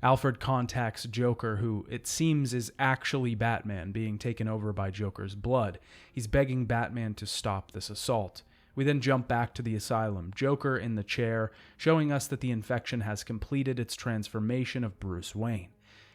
Speaker 1: Alfred contacts Joker, who it seems is actually Batman, being taken over by Joker's blood. He's begging Batman to stop this assault. We then jump back to the asylum, Joker in the chair, showing us that the infection has completed its transformation of Bruce Wayne.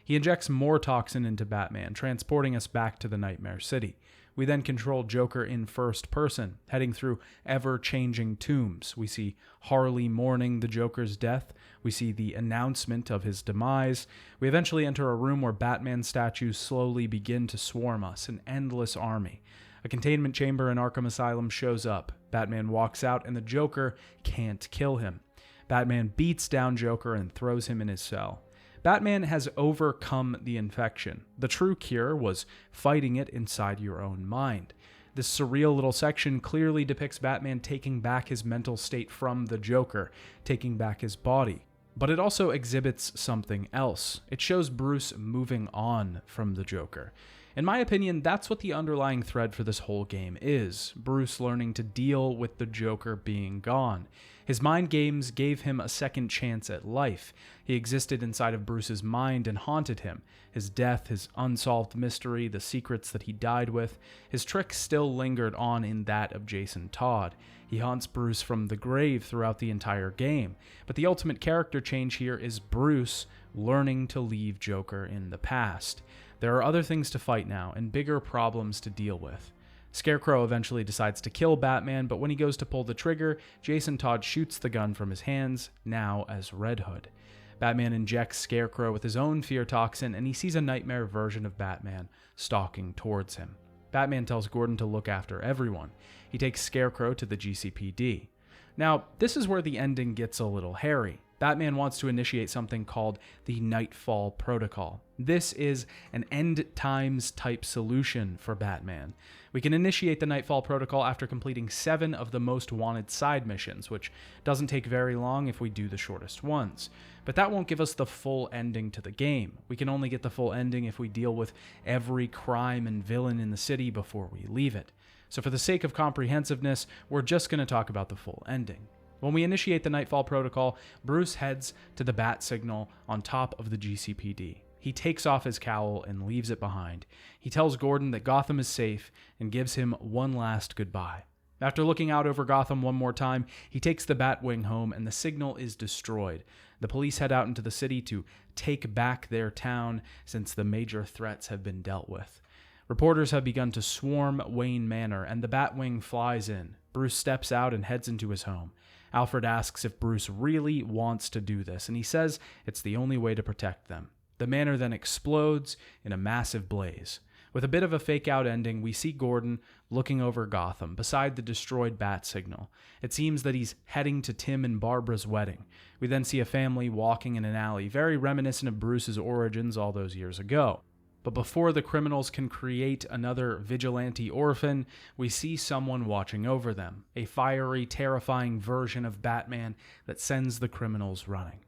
Speaker 1: He injects more toxin into Batman, transporting us back to the Nightmare City. We then control Joker in first person, heading through ever-changing tombs. We see Harley mourning the Joker's death. We see the announcement of his demise. We eventually enter a room where Batman statues slowly begin to swarm us, an endless army. A containment chamber in Arkham Asylum shows up. Batman walks out, and the Joker can't kill him. Batman beats down Joker and throws him in his cell. Batman has overcome the infection. The true cure was fighting it inside your own mind. This surreal little section clearly depicts Batman taking back his mental state from the Joker, taking back his body. But it also exhibits something else. It shows Bruce moving on from the Joker. In my opinion, that's what the underlying thread for this whole game is. Bruce learning to deal with the Joker being gone. His mind games gave him a second chance at life. He existed inside of Bruce's mind and haunted him. His death, his unsolved mystery, the secrets that he died with, his tricks still lingered on in that of Jason Todd. He haunts Bruce from the grave throughout the entire game. But the ultimate character change here is Bruce learning to leave Joker in the past. There are other things to fight now, and bigger problems to deal with. Scarecrow eventually decides to kill Batman, but when he goes to pull the trigger, Jason Todd shoots the gun from his hands, now as Red Hood. Batman injects Scarecrow with his own fear toxin, and he sees a nightmare version of Batman stalking towards him. Batman tells Gordon to look after everyone. He takes Scarecrow to the GCPD. Now, this is where the ending gets a little hairy. Batman wants to initiate something called the Nightfall Protocol. This is an end times type solution for Batman. We can initiate the Nightfall Protocol after completing 7 of the most wanted side missions, which doesn't take very long if we do the shortest ones. But that won't give us the full ending to the game. We can only get the full ending if we deal with every crime and villain in the city before we leave it. So for the sake of comprehensiveness, we're just going to talk about the full ending. When we initiate the Nightfall Protocol, Bruce heads to the bat signal on top of the GCPD. He takes off his cowl and leaves it behind. He tells Gordon that Gotham is safe and gives him one last goodbye. After looking out over Gotham one more time, he takes the Batwing home and the signal is destroyed. The police head out into the city to take back their town since the major threats have been dealt with. Reporters have begun to swarm Wayne Manor and the Batwing flies in. Bruce steps out and heads into his home. Alfred asks if Bruce really wants to do this, and he says it's the only way to protect them. The manor then explodes in a massive blaze. With a bit of a fake-out ending, we see Gordon looking over Gotham beside the destroyed bat signal. It seems that he's heading to Tim and Barbara's wedding. We then see a family walking in an alley, very reminiscent of Bruce's origins all those years ago. But before the criminals can create another vigilante orphan, we see someone watching over them, a fiery, terrifying version of Batman that sends the criminals running.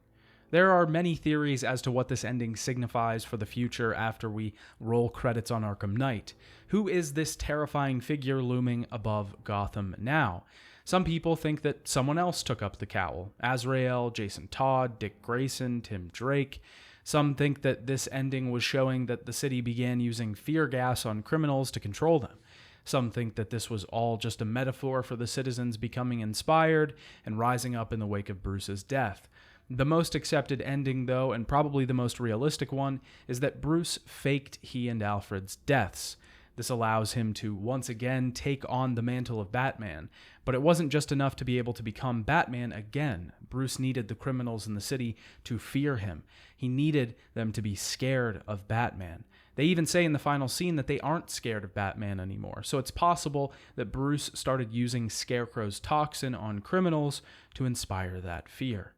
Speaker 1: There are many theories as to what this ending signifies for the future after we roll credits on Arkham Knight. Who is this terrifying figure looming above Gotham now? Some people think that someone else took up the cowl. Azrael, Jason Todd, Dick Grayson, Tim Drake. Some think that this ending was showing that the city began using fear gas on criminals to control them. Some think that this was all just a metaphor for the citizens becoming inspired and rising up in the wake of Bruce's death. The most accepted ending, though, and probably the most realistic one, is that Bruce faked he and Alfred's deaths. This allows him to once again take on the mantle of Batman, but it wasn't just enough to be able to become Batman again. Bruce needed the criminals in the city to fear him. He needed them to be scared of Batman. They even say in the final scene that they aren't scared of Batman anymore, so it's possible that Bruce started using Scarecrow's toxin on criminals to inspire that fear.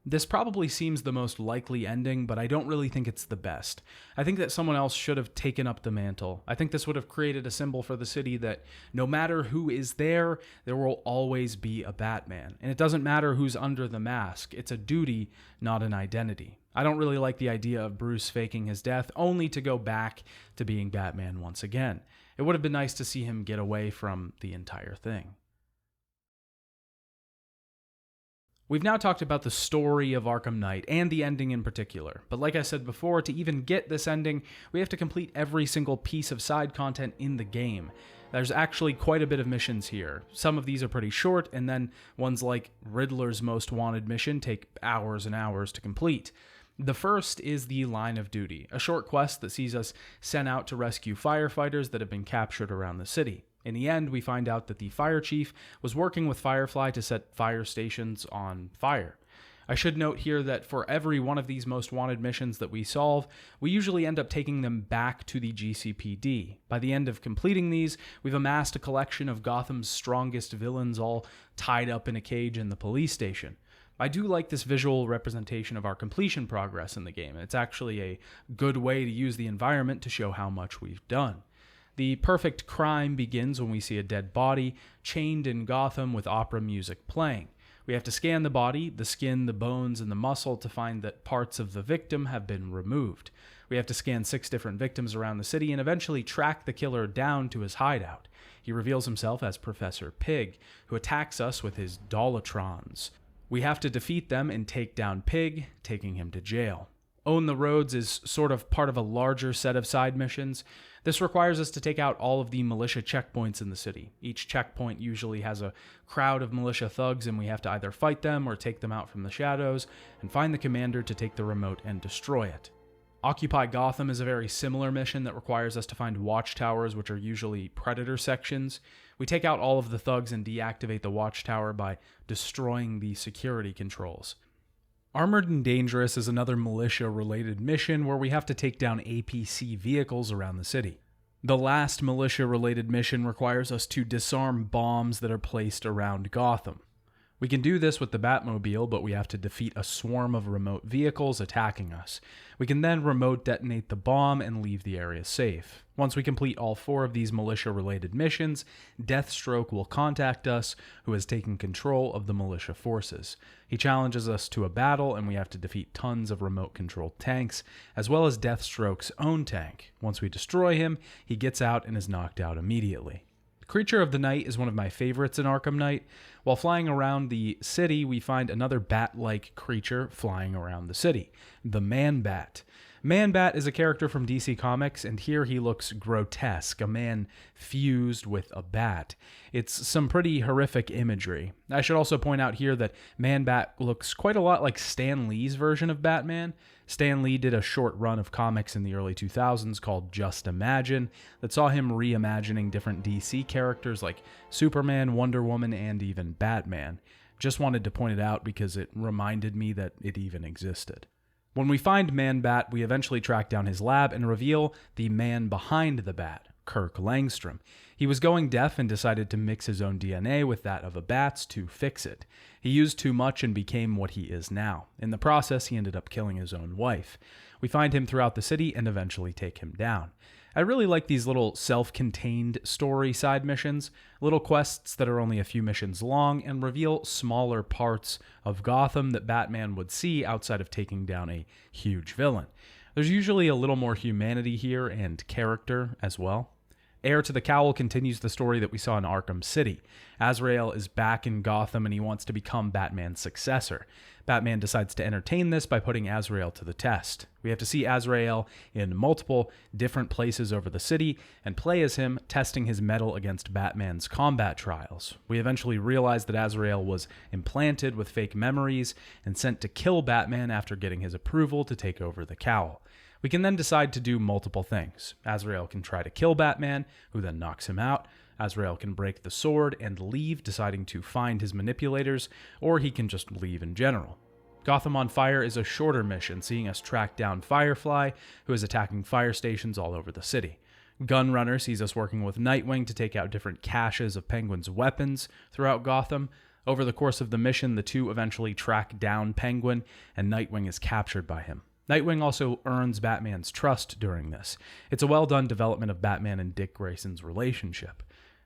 Speaker 1: This probably seems the most likely ending, but I don't really think it's the best. I think that someone else should have taken up the mantle. I think this would have created a symbol for the city that no matter who is there, there will always be a Batman. And it doesn't matter who's under the mask. It's a duty, not an identity. I don't really like the idea of Bruce faking his death only to go back to being Batman once again. It would have been nice to see him get away from the entire thing. We've now talked about the story of Arkham Knight and the ending in particular, but like I said before, to even get this ending, we have to complete every single piece of side content in the game. There's actually quite a bit of missions here. Some of these are pretty short, and then ones like Riddler's Most Wanted mission take hours and hours to complete. The first is the Line of Duty, a short quest that sees us sent out to rescue firefighters that have been captured around the city. In the end, we find out that the fire chief was working with Firefly to set fire stations on fire. I should note here that for every one of these most wanted missions that we solve, we usually end up taking them back to the GCPD. By the end of completing these, we've amassed a collection of Gotham's strongest villains all tied up in a cage in the police station. I do like this visual representation of our completion progress in the game. It's actually a good way to use the environment to show how much we've done. The perfect crime begins when we see a dead body chained in Gotham with opera music playing. We have to scan the body, the skin, the bones, and the muscle to find that parts of the victim have been removed. We have to scan 6 different victims around the city and eventually track the killer down to his hideout. He reveals himself as Professor Pig, who attacks us with his Dolatrons. We have to defeat them and take down Pig, taking him to jail. Own the Roads is sort of part of a larger set of side missions. This requires us to take out all of the militia checkpoints in the city. Each checkpoint usually has a crowd of militia thugs, and we have to either fight them or take them out from the shadows and find the commander to take the remote and destroy it. Occupy Gotham is a very similar mission that requires us to find watchtowers, which are usually predator sections. We take out all of the thugs and deactivate the watchtower by destroying the security controls. Armored and Dangerous is another militia-related mission where we have to take down APC vehicles around the city. The last militia-related mission requires us to disarm bombs that are placed around Gotham. We can do this with the Batmobile, but we have to defeat a swarm of remote vehicles attacking us. We can then remote detonate the bomb and leave the area safe. Once we complete all 4 of these militia-related missions, Deathstroke will contact us, who has taken control of the militia forces. He challenges us to a battle, and we have to defeat tons of remote-controlled tanks, as well as Deathstroke's own tank. Once we destroy him, he gets out and is knocked out immediately. Creature of the Night is one of my favorites in Arkham Knight. While flying around the city, we find another bat-like creature flying around the city, the Man-Bat. Man-Bat is a character from DC Comics, and here he looks grotesque, a man fused with a bat. It's some pretty horrific imagery. I should also point out here that Man-Bat looks quite a lot like Stan Lee's version of Batman. Stan Lee did a short run of comics in the early 2000s called Just Imagine that saw him reimagining different DC characters like Superman, Wonder Woman, and even Batman. Just wanted to point it out because it reminded me that it even existed. When we find Man-Bat, we eventually track down his lab and reveal the man behind the bat, Kirk Langstrom. He was going deaf and decided to mix his own DNA with that of a bat's to fix it. He used too much and became what he is now. In the process, he ended up killing his own wife. We find him throughout the city and eventually take him down. I really like these little self-contained story side missions, little quests that are only a few missions long and reveal smaller parts of Gotham that Batman would see outside of taking down a huge villain. There's usually a little more humanity here and character as well. Heir to the Cowl continues the story that we saw in Arkham City. Azrael is back in Gotham and he wants to become Batman's successor. Batman decides to entertain this by putting Azrael to the test. We have to see Azrael in multiple different places over the city and play as him, testing his mettle against Batman's combat trials. We eventually realize that Azrael was implanted with fake memories and sent to kill Batman after getting his approval to take over the Cowl. We can then decide to do multiple things. Azrael can try to kill Batman, who then knocks him out. Azrael can break the sword and leave, deciding to find his manipulators, or he can just leave in general. Gotham on Fire is a shorter mission, seeing us track down Firefly, who is attacking fire stations all over the city. Gunrunner sees us working with Nightwing to take out different caches of Penguin's weapons throughout Gotham. Over the course of the mission, the two eventually track down Penguin, and Nightwing is captured by him. Nightwing also earns Batman's trust during this. It's a well-done development of Batman and Dick Grayson's relationship.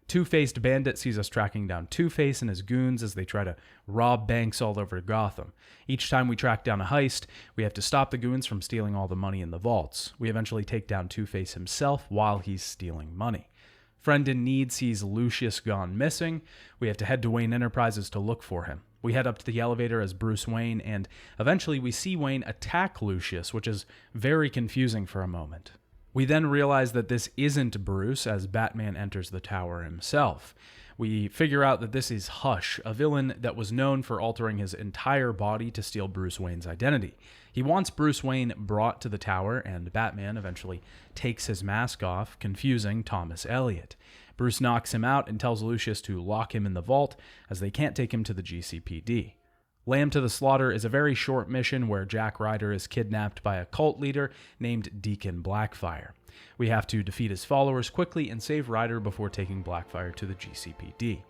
Speaker 1: Two-Faced Bandit sees us tracking down Two-Face and his goons as they try to rob banks all over Gotham. Each time we track down a heist, we have to stop the goons from stealing all the money in the vaults. We eventually take down Two-Face himself while he's stealing money. Friend in Need sees Lucius gone missing. We have to head to Wayne Enterprises to look for him. We head up to the elevator as Bruce Wayne, and eventually we see Wayne attack Lucius, which is very confusing for a moment. We then realize that this isn't Bruce as Batman enters the tower himself. We figure out that this is Hush, a villain that was known for altering his entire body to steal Bruce Wayne's identity. He wants Bruce Wayne brought to the tower, and Batman eventually takes his mask off, confusing Thomas Elliot. Bruce knocks him out and tells Lucius to lock him in the vault, as they can't take him to the GCPD. Lamb to the Slaughter is a very short mission where Jack Ryder is kidnapped by a cult leader named Deacon Blackfire. We have to defeat his followers quickly and save Ryder before taking Blackfire to the GCPD.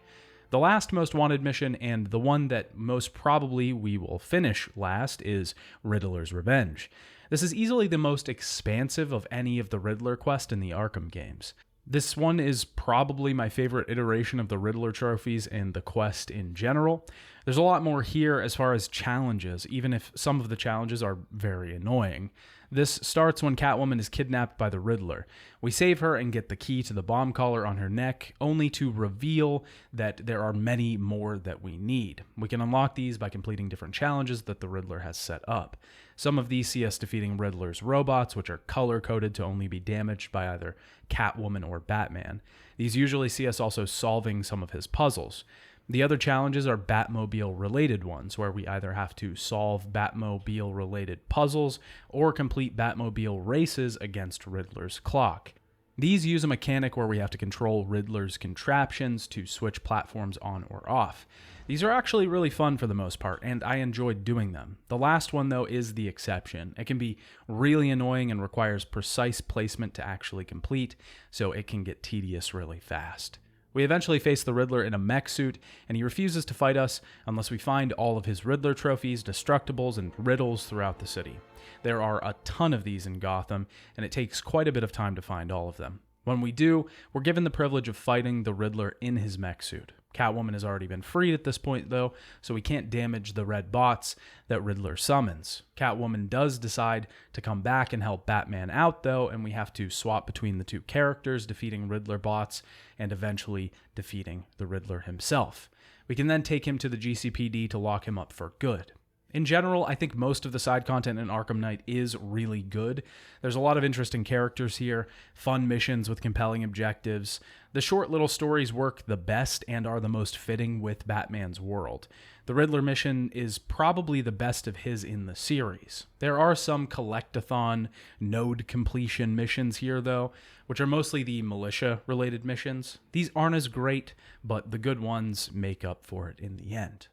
Speaker 1: The last most wanted mission, and the one that most probably we will finish last, is Riddler's Revenge. This is easily the most expansive of any of the Riddler quests in the Arkham games. This one is probably my favorite iteration of the Riddler trophies and the quest in general. There's a lot more here as far as challenges, even if some of the challenges are very annoying. This starts when Catwoman is kidnapped by the Riddler. We save her and get the key to the bomb collar on her neck, only to reveal that there are many more that we need. We can unlock these by completing different challenges that the Riddler has set up. Some of these see us defeating Riddler's robots, which are color-coded to only be damaged by either Catwoman or Batman. These usually see us also solving some of his puzzles. The other challenges are Batmobile-related ones, where we either have to solve Batmobile-related puzzles or complete Batmobile races against Riddler's clock. These use a mechanic where we have to control Riddler's contraptions to switch platforms on or off. These are actually really fun for the most part, and I enjoyed doing them. The last one, though, is the exception. It can be really annoying and requires precise placement to actually complete, so it can get tedious really fast. We eventually face the Riddler in a mech suit, and he refuses to fight us unless we find all of his Riddler trophies, destructibles, and riddles throughout the city. There are a ton of these in Gotham, and it takes quite a bit of time to find all of them. When we do, we're given the privilege of fighting the Riddler in his mech suit. Catwoman has already been freed at this point, though, so we can't damage the red bots that Riddler summons. Catwoman does decide to come back and help Batman out, though, and we have to swap between the two characters, defeating Riddler bots and eventually defeating the Riddler himself. We can then take him to the GCPD to lock him up for good. In general, I think most of the side content in Arkham Knight is really good. There's a lot of interesting characters here, fun missions with compelling objectives. The short little stories work the best and are the most fitting with Batman's world. The Riddler mission is probably the best of his in the series. There are some collectathon node completion missions here, though, which are mostly the militia-related missions. These aren't as great, but the good ones make up for it in the end.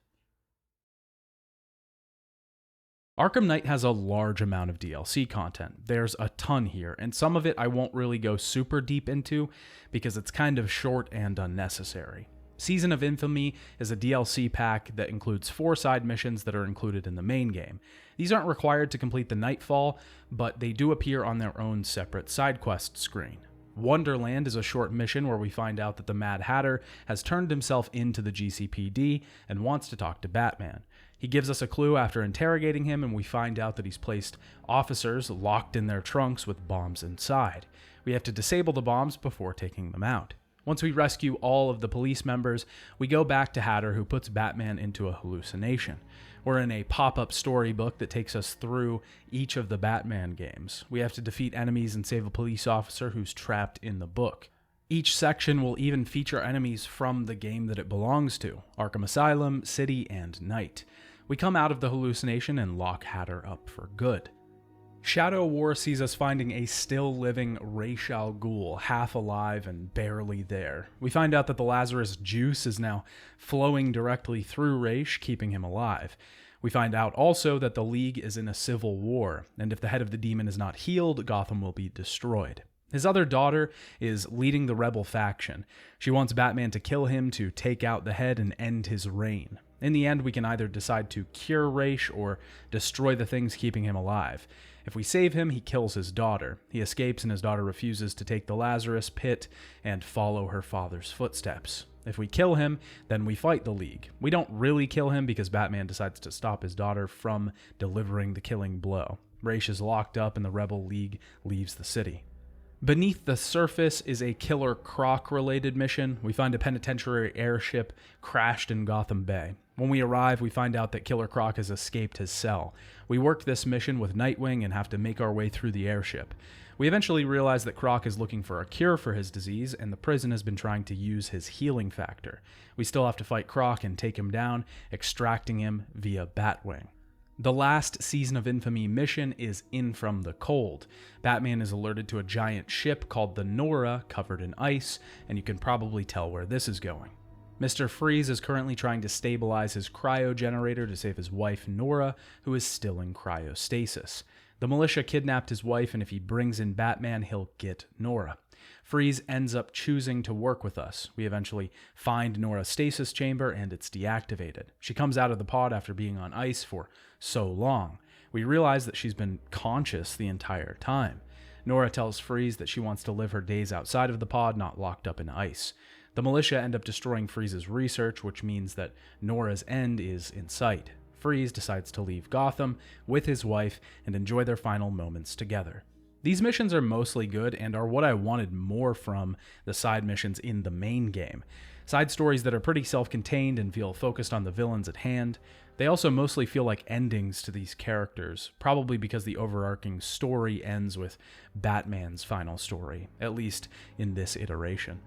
Speaker 1: Arkham Knight has a large amount of DLC content. There's a ton here, and some of it I won't really go super deep into because it's kind of short and unnecessary. Season of Infamy is a DLC pack that includes 4 side missions that are included in the main game. These aren't required to complete the Nightfall, but they do appear on their own separate side quest screen. Wonderland is a short mission where we find out that the Mad Hatter has turned himself into the GCPD and wants to talk to Batman. He gives us a clue after interrogating him, and we find out that he's placed officers locked in their trunks with bombs inside. We have to disable the bombs before taking them out. Once we rescue all of the police members, we go back to Hatter, who puts Batman into a hallucination. We're in a pop-up storybook that takes us through each of the Batman games. We have to defeat enemies and save a police officer who's trapped in the book. Each section will even feature enemies from the game that it belongs to: Arkham Asylum, City, and Knight. We come out of the hallucination and lock Hatter up for good. Shadow War sees us finding a still-living Ra's al Ghul, half alive and barely there. We find out that the Lazarus juice is now flowing directly through Ra's, keeping him alive. We find out also that the League is in a civil war, and if the head of the demon is not healed, Gotham will be destroyed. His other daughter is leading the rebel faction. She wants Batman to kill him to take out the head and end his reign. In the end, we can either decide to cure Ra's or destroy the things keeping him alive. If we save him, he kills his daughter. He escapes, and his daughter refuses to take the Lazarus pit and follow her father's footsteps. If we kill him, then we fight the League. We don't really kill him because Batman decides to stop his daughter from delivering the killing blow. Ra's is locked up, and the Rebel League leaves the city. Beneath the Surface is a Killer Croc-related mission. We find a penitentiary airship crashed in Gotham Bay. When we arrive, we find out that Killer Croc has escaped his cell. We work this mission with Nightwing and have to make our way through the airship. We eventually realize that Croc is looking for a cure for his disease, and the prison has been trying to use his healing factor. We still have to fight Croc and take him down, extracting him via Batwing. The last Season of Infamy mission is In From the Cold. Batman is alerted to a giant ship called the Nora covered in ice, and you can probably tell where this is going. Mr. Freeze is currently trying to stabilize his cryogenerator to save his wife Nora, who is still in cryostasis. The militia kidnapped his wife, and if he brings in Batman, he'll get Nora. Freeze ends up choosing to work with us. We eventually find Nora's stasis chamber, and it's deactivated. She comes out of the pod after being on ice for so long. We realize that she's been conscious the entire time. Nora tells Freeze that she wants to live her days outside of the pod, not locked up in ice. The militia end up destroying Freeze's research, which means that Nora's end is in sight. Freeze decides to leave Gotham with his wife and enjoy their final moments together. These missions are mostly good and are what I wanted more from the side missions in the main game. Side stories that are pretty self-contained and feel focused on the villains at hand. They also mostly feel like endings to these characters, probably because the overarching story ends with Batman's final story, at least in this iteration.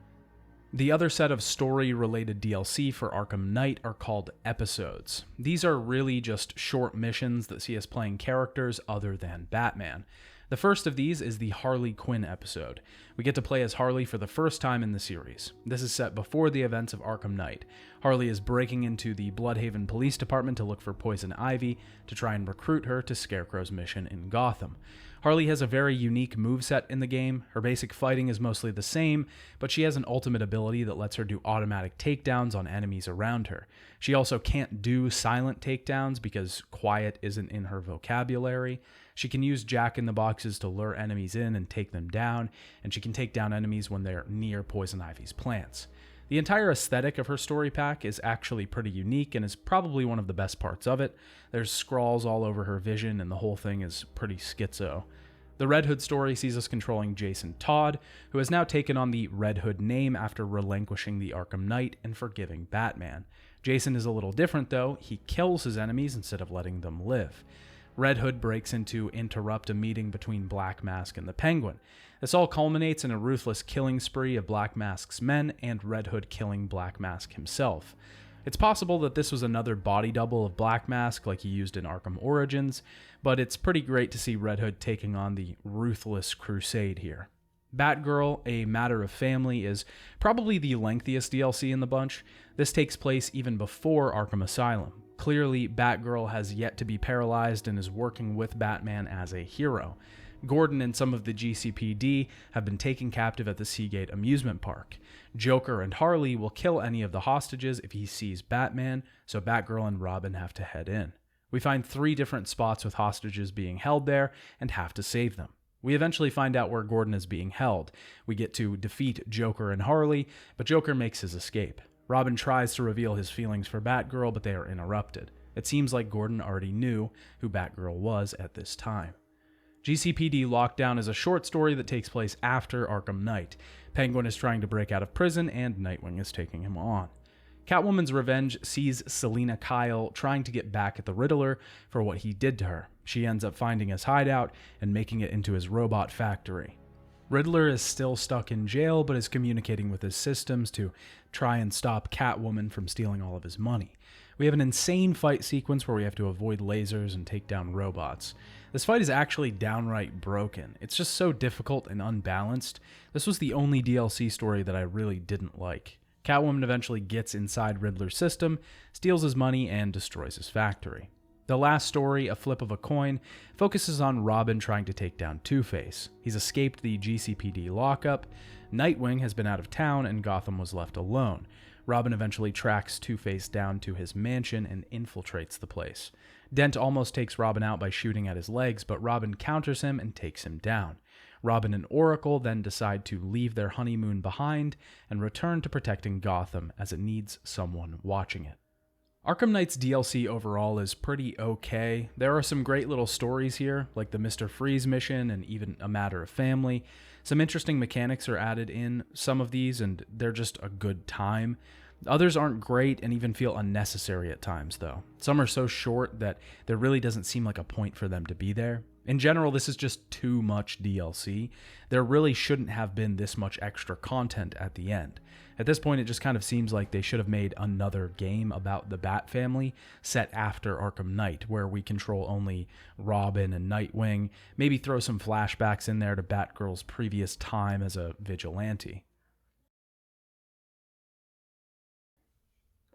Speaker 1: The other set of story-related DLC for Arkham Knight are called episodes. These are really just short missions that see us playing characters other than Batman. The first of these is the Harley Quinn episode. We get to play as Harley for the first time in the series. This is set before the events of Arkham Knight. Harley is breaking into the Bloodhaven Police Department to look for Poison Ivy to try and recruit her to Scarecrow's mission in Gotham. Harley has a very unique moveset in the game. Her basic fighting is mostly the same, but she has an ultimate ability that lets her do automatic takedowns on enemies around her. She also can't do silent takedowns because quiet isn't in her vocabulary. She can use jack-in-the-boxes to lure enemies in and take them down, and she can take down enemies when they're near Poison Ivy's plants. The entire aesthetic of her story pack is actually pretty unique and is probably one of the best parts of it. There's scrawls all over her vision, and the whole thing is pretty schizo. The Red Hood story sees us controlling Jason Todd, who has now taken on the Red Hood name after relinquishing the Arkham Knight and forgiving Batman. Jason is a little different though. He kills his enemies instead of letting them live. Red Hood breaks in to interrupt a meeting between Black Mask and the Penguin. This all culminates in a ruthless killing spree of Black Mask's men and Red Hood killing Black Mask himself. It's possible that this was another body double of Black Mask like he used in Arkham Origins, but it's pretty great to see Red Hood taking on the ruthless crusade here. Batgirl, A Matter of Family is probably the lengthiest DLC in the bunch. This takes place even before Arkham Asylum. Clearly, Batgirl has yet to be paralyzed and is working with Batman as a hero. Gordon and some of the GCPD have been taken captive at the Seagate amusement park. Joker and Harley will kill any of the hostages if he sees Batman, so Batgirl and Robin have to head in. We find 3 different spots with hostages being held there and have to save them. We eventually find out where Gordon is being held. We get to defeat Joker and Harley, but Joker makes his escape. Robin tries to reveal his feelings for Batgirl, but they are interrupted. It seems like Gordon already knew who Batgirl was at this time. GCPD Lockdown is a short story that takes place after Arkham Knight. Penguin is trying to break out of prison, and Nightwing is taking him on. Catwoman's Revenge sees Selina Kyle trying to get back at the Riddler for what he did to her. She ends up finding his hideout and making it into his robot factory. Riddler is still stuck in jail, but is communicating with his systems to try and stop Catwoman from stealing all of his money. We have an insane fight sequence where we have to avoid lasers and take down robots. This fight is actually downright broken. It's just so difficult and unbalanced. This was the only DLC story that I really didn't like. Catwoman eventually gets inside Riddler's system, steals his money, and destroys his factory. The last story, A Flip of a Coin, focuses on Robin trying to take down Two-Face. He's escaped the GCPD lockup, Nightwing has been out of town, and Gotham was left alone. Robin eventually tracks Two-Face down to his mansion and infiltrates the place. Dent almost takes Robin out by shooting at his legs, but Robin counters him and takes him down. Robin and Oracle then decide to leave their honeymoon behind and return to protecting Gotham as it needs someone watching it. Arkham Knight's DLC overall is pretty okay. There are some great little stories here, like the Mr. Freeze mission and even A Matter of Family. Some interesting mechanics are added in some of these, and they're just a good time. Others aren't great and even feel unnecessary at times, though. Some are so short that there really doesn't seem like a point for them to be there. In general, this is just too much DLC. There really shouldn't have been this much extra content at the end. At this point, it just kind of seems like they should have made another game about the Bat family set after Arkham Knight, where we control only Robin and Nightwing, maybe throw some flashbacks in there to Batgirl's previous time as a vigilante.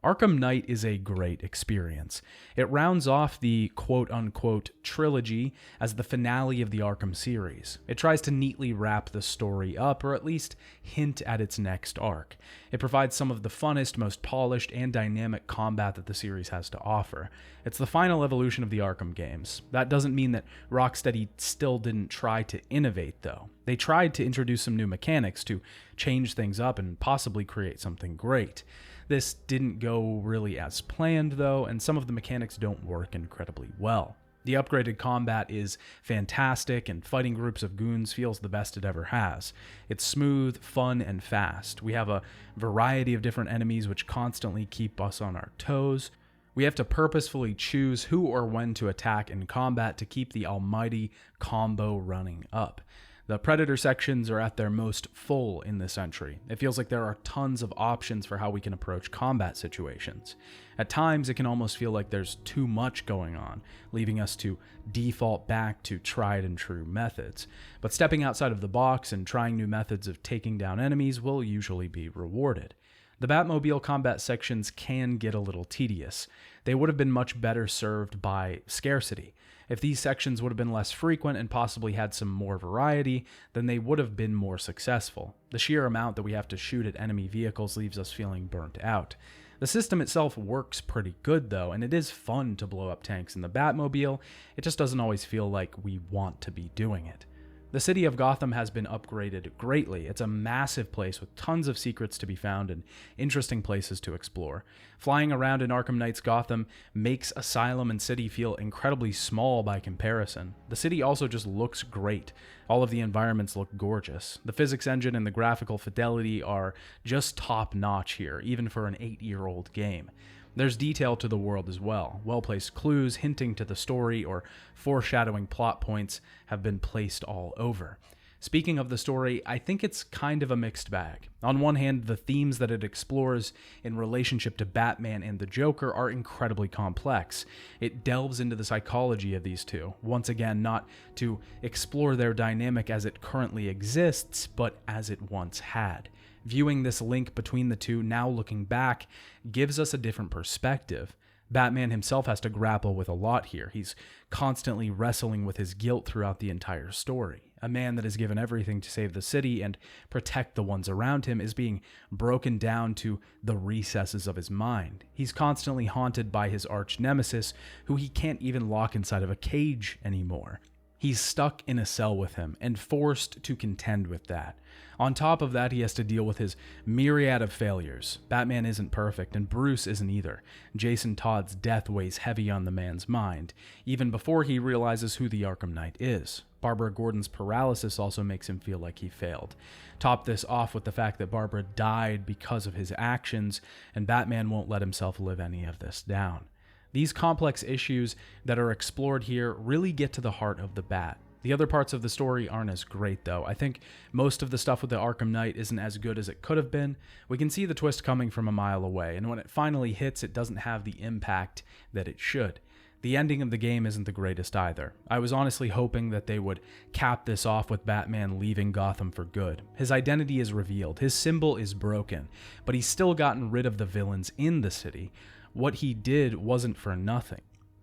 Speaker 1: Arkham Knight is a great experience. It rounds off the quote-unquote trilogy as the finale of the Arkham series. It tries to neatly wrap the story up, or at least hint at its next arc. It provides some of the funnest, most polished, and dynamic combat that the series has to offer. It's the final evolution of the Arkham games. That doesn't mean that Rocksteady still didn't try to innovate, though. They tried to introduce some new mechanics to change things up and possibly create something great. This didn't go really as planned, though, and some of the mechanics don't work incredibly well. The upgraded combat is fantastic, and fighting groups of goons feels the best it ever has. It's smooth, fun, and fast. We have a variety of different enemies which constantly keep us on our toes. We have to purposefully choose who or when to attack in combat to keep the almighty combo running up. The Predator sections are at their most full in this entry. It feels like there are tons of options for how we can approach combat situations. At times, it can almost feel like there's too much going on, leaving us to default back to tried and true methods. But stepping outside of the box and trying new methods of taking down enemies will usually be rewarded. The Batmobile combat sections can get a little tedious. They would have been much better served by scarcity. If these sections would have been less frequent and possibly had some more variety, then they would have been more successful. The sheer amount that we have to shoot at enemy vehicles leaves us feeling burnt out. The system itself works pretty good though, and it is fun to blow up tanks in the Batmobile. It just doesn't always feel like we want to be doing it. The city of Gotham has been upgraded greatly. It's a massive place with tons of secrets to be found and interesting places to explore. Flying around in Arkham Knight's Gotham makes Asylum and City feel incredibly small by comparison. The city also just looks great. All of the environments look gorgeous. The physics engine and the graphical fidelity are just top-notch here, even for an 8-year-old game. There's detail to the world as well. Well-placed clues hinting to the story or foreshadowing plot points have been placed all over. Speaking of the story, I think it's kind of a mixed bag. On one hand, the themes that it explores in relationship to Batman and the Joker are incredibly complex. It delves into the psychology of these two, once again not to explore their dynamic as it currently exists, but as it once had. Viewing this link between the two, now looking back, gives us a different perspective. Batman himself has to grapple with a lot here. He's constantly wrestling with his guilt throughout the entire story. A man that has given everything to save the city and protect the ones around him is being broken down to the recesses of his mind. He's constantly haunted by his arch nemesis, who he can't even lock inside of a cage anymore. He's stuck in a cell with him and forced to contend with that. On top of that, he has to deal with his myriad of failures. Batman isn't perfect, and Bruce isn't either. Jason Todd's death weighs heavy on the man's mind, even before he realizes who the Arkham Knight is. Barbara Gordon's paralysis also makes him feel like he failed. Top this off with the fact that Barbara died because of his actions, and Batman won't let himself live any of this down. These complex issues that are explored here really get to the heart of the Bat. The other parts of the story aren't as great, though. I think most of the stuff with the Arkham Knight isn't as good as it could have been. We can see the twist coming from a mile away, and when it finally hits, it doesn't have the impact that it should. The ending of the game isn't the greatest either. I was honestly hoping that they would cap this off with Batman leaving Gotham for good. His identity is revealed, his symbol is broken, but he's still gotten rid of the villains in the city. What he did wasn't for nothing.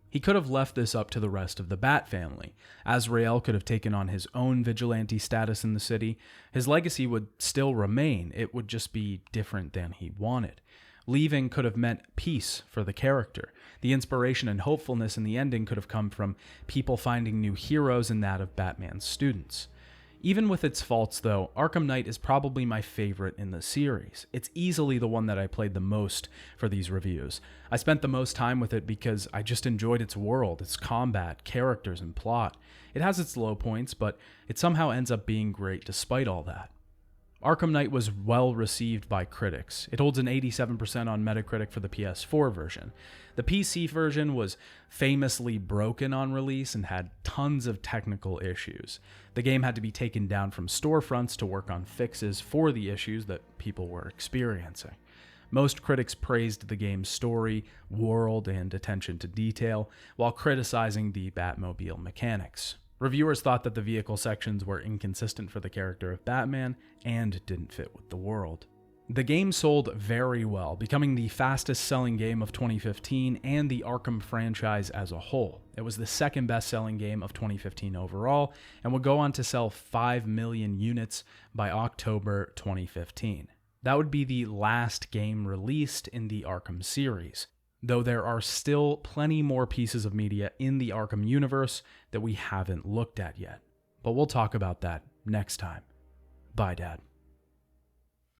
Speaker 1: He could have left this up to the rest of the Bat family. Azrael could have taken on his own vigilante status in the city. His legacy would still remain. It would just be different than he wanted. Leaving could have meant peace for the character. The inspiration and hopefulness in the ending could have come from people finding new heroes in that of Batman's students. Even with its faults, though, Arkham Knight is probably my favorite in the series. It's easily the one that I played the most for these reviews. I spent the most time with it because I just enjoyed its world, its combat, characters, and plot. It has its low points, but it somehow ends up being great despite all that. Arkham Knight was well received by critics. It holds an 87% on Metacritic for the PS4 version. The PC version was famously broken on release and had tons of technical issues. The game had to be taken down from storefronts to work on fixes for the issues that people were experiencing. Most critics praised the game's story, world, and attention to detail, while criticizing the Batmobile mechanics. Reviewers thought that the vehicle sections were inconsistent for the character of Batman and didn't fit with the world. The game sold very well, becoming the fastest-selling game of 2015 and the Arkham franchise as a whole. It was the second best-selling game of 2015 overall, and would go on to sell 5 million units by October 2015. That would be the last game released in the Arkham series, though there are still plenty more pieces of media in the Arkham universe that we haven't looked at yet. But we'll talk about that next time. Bye, Dad.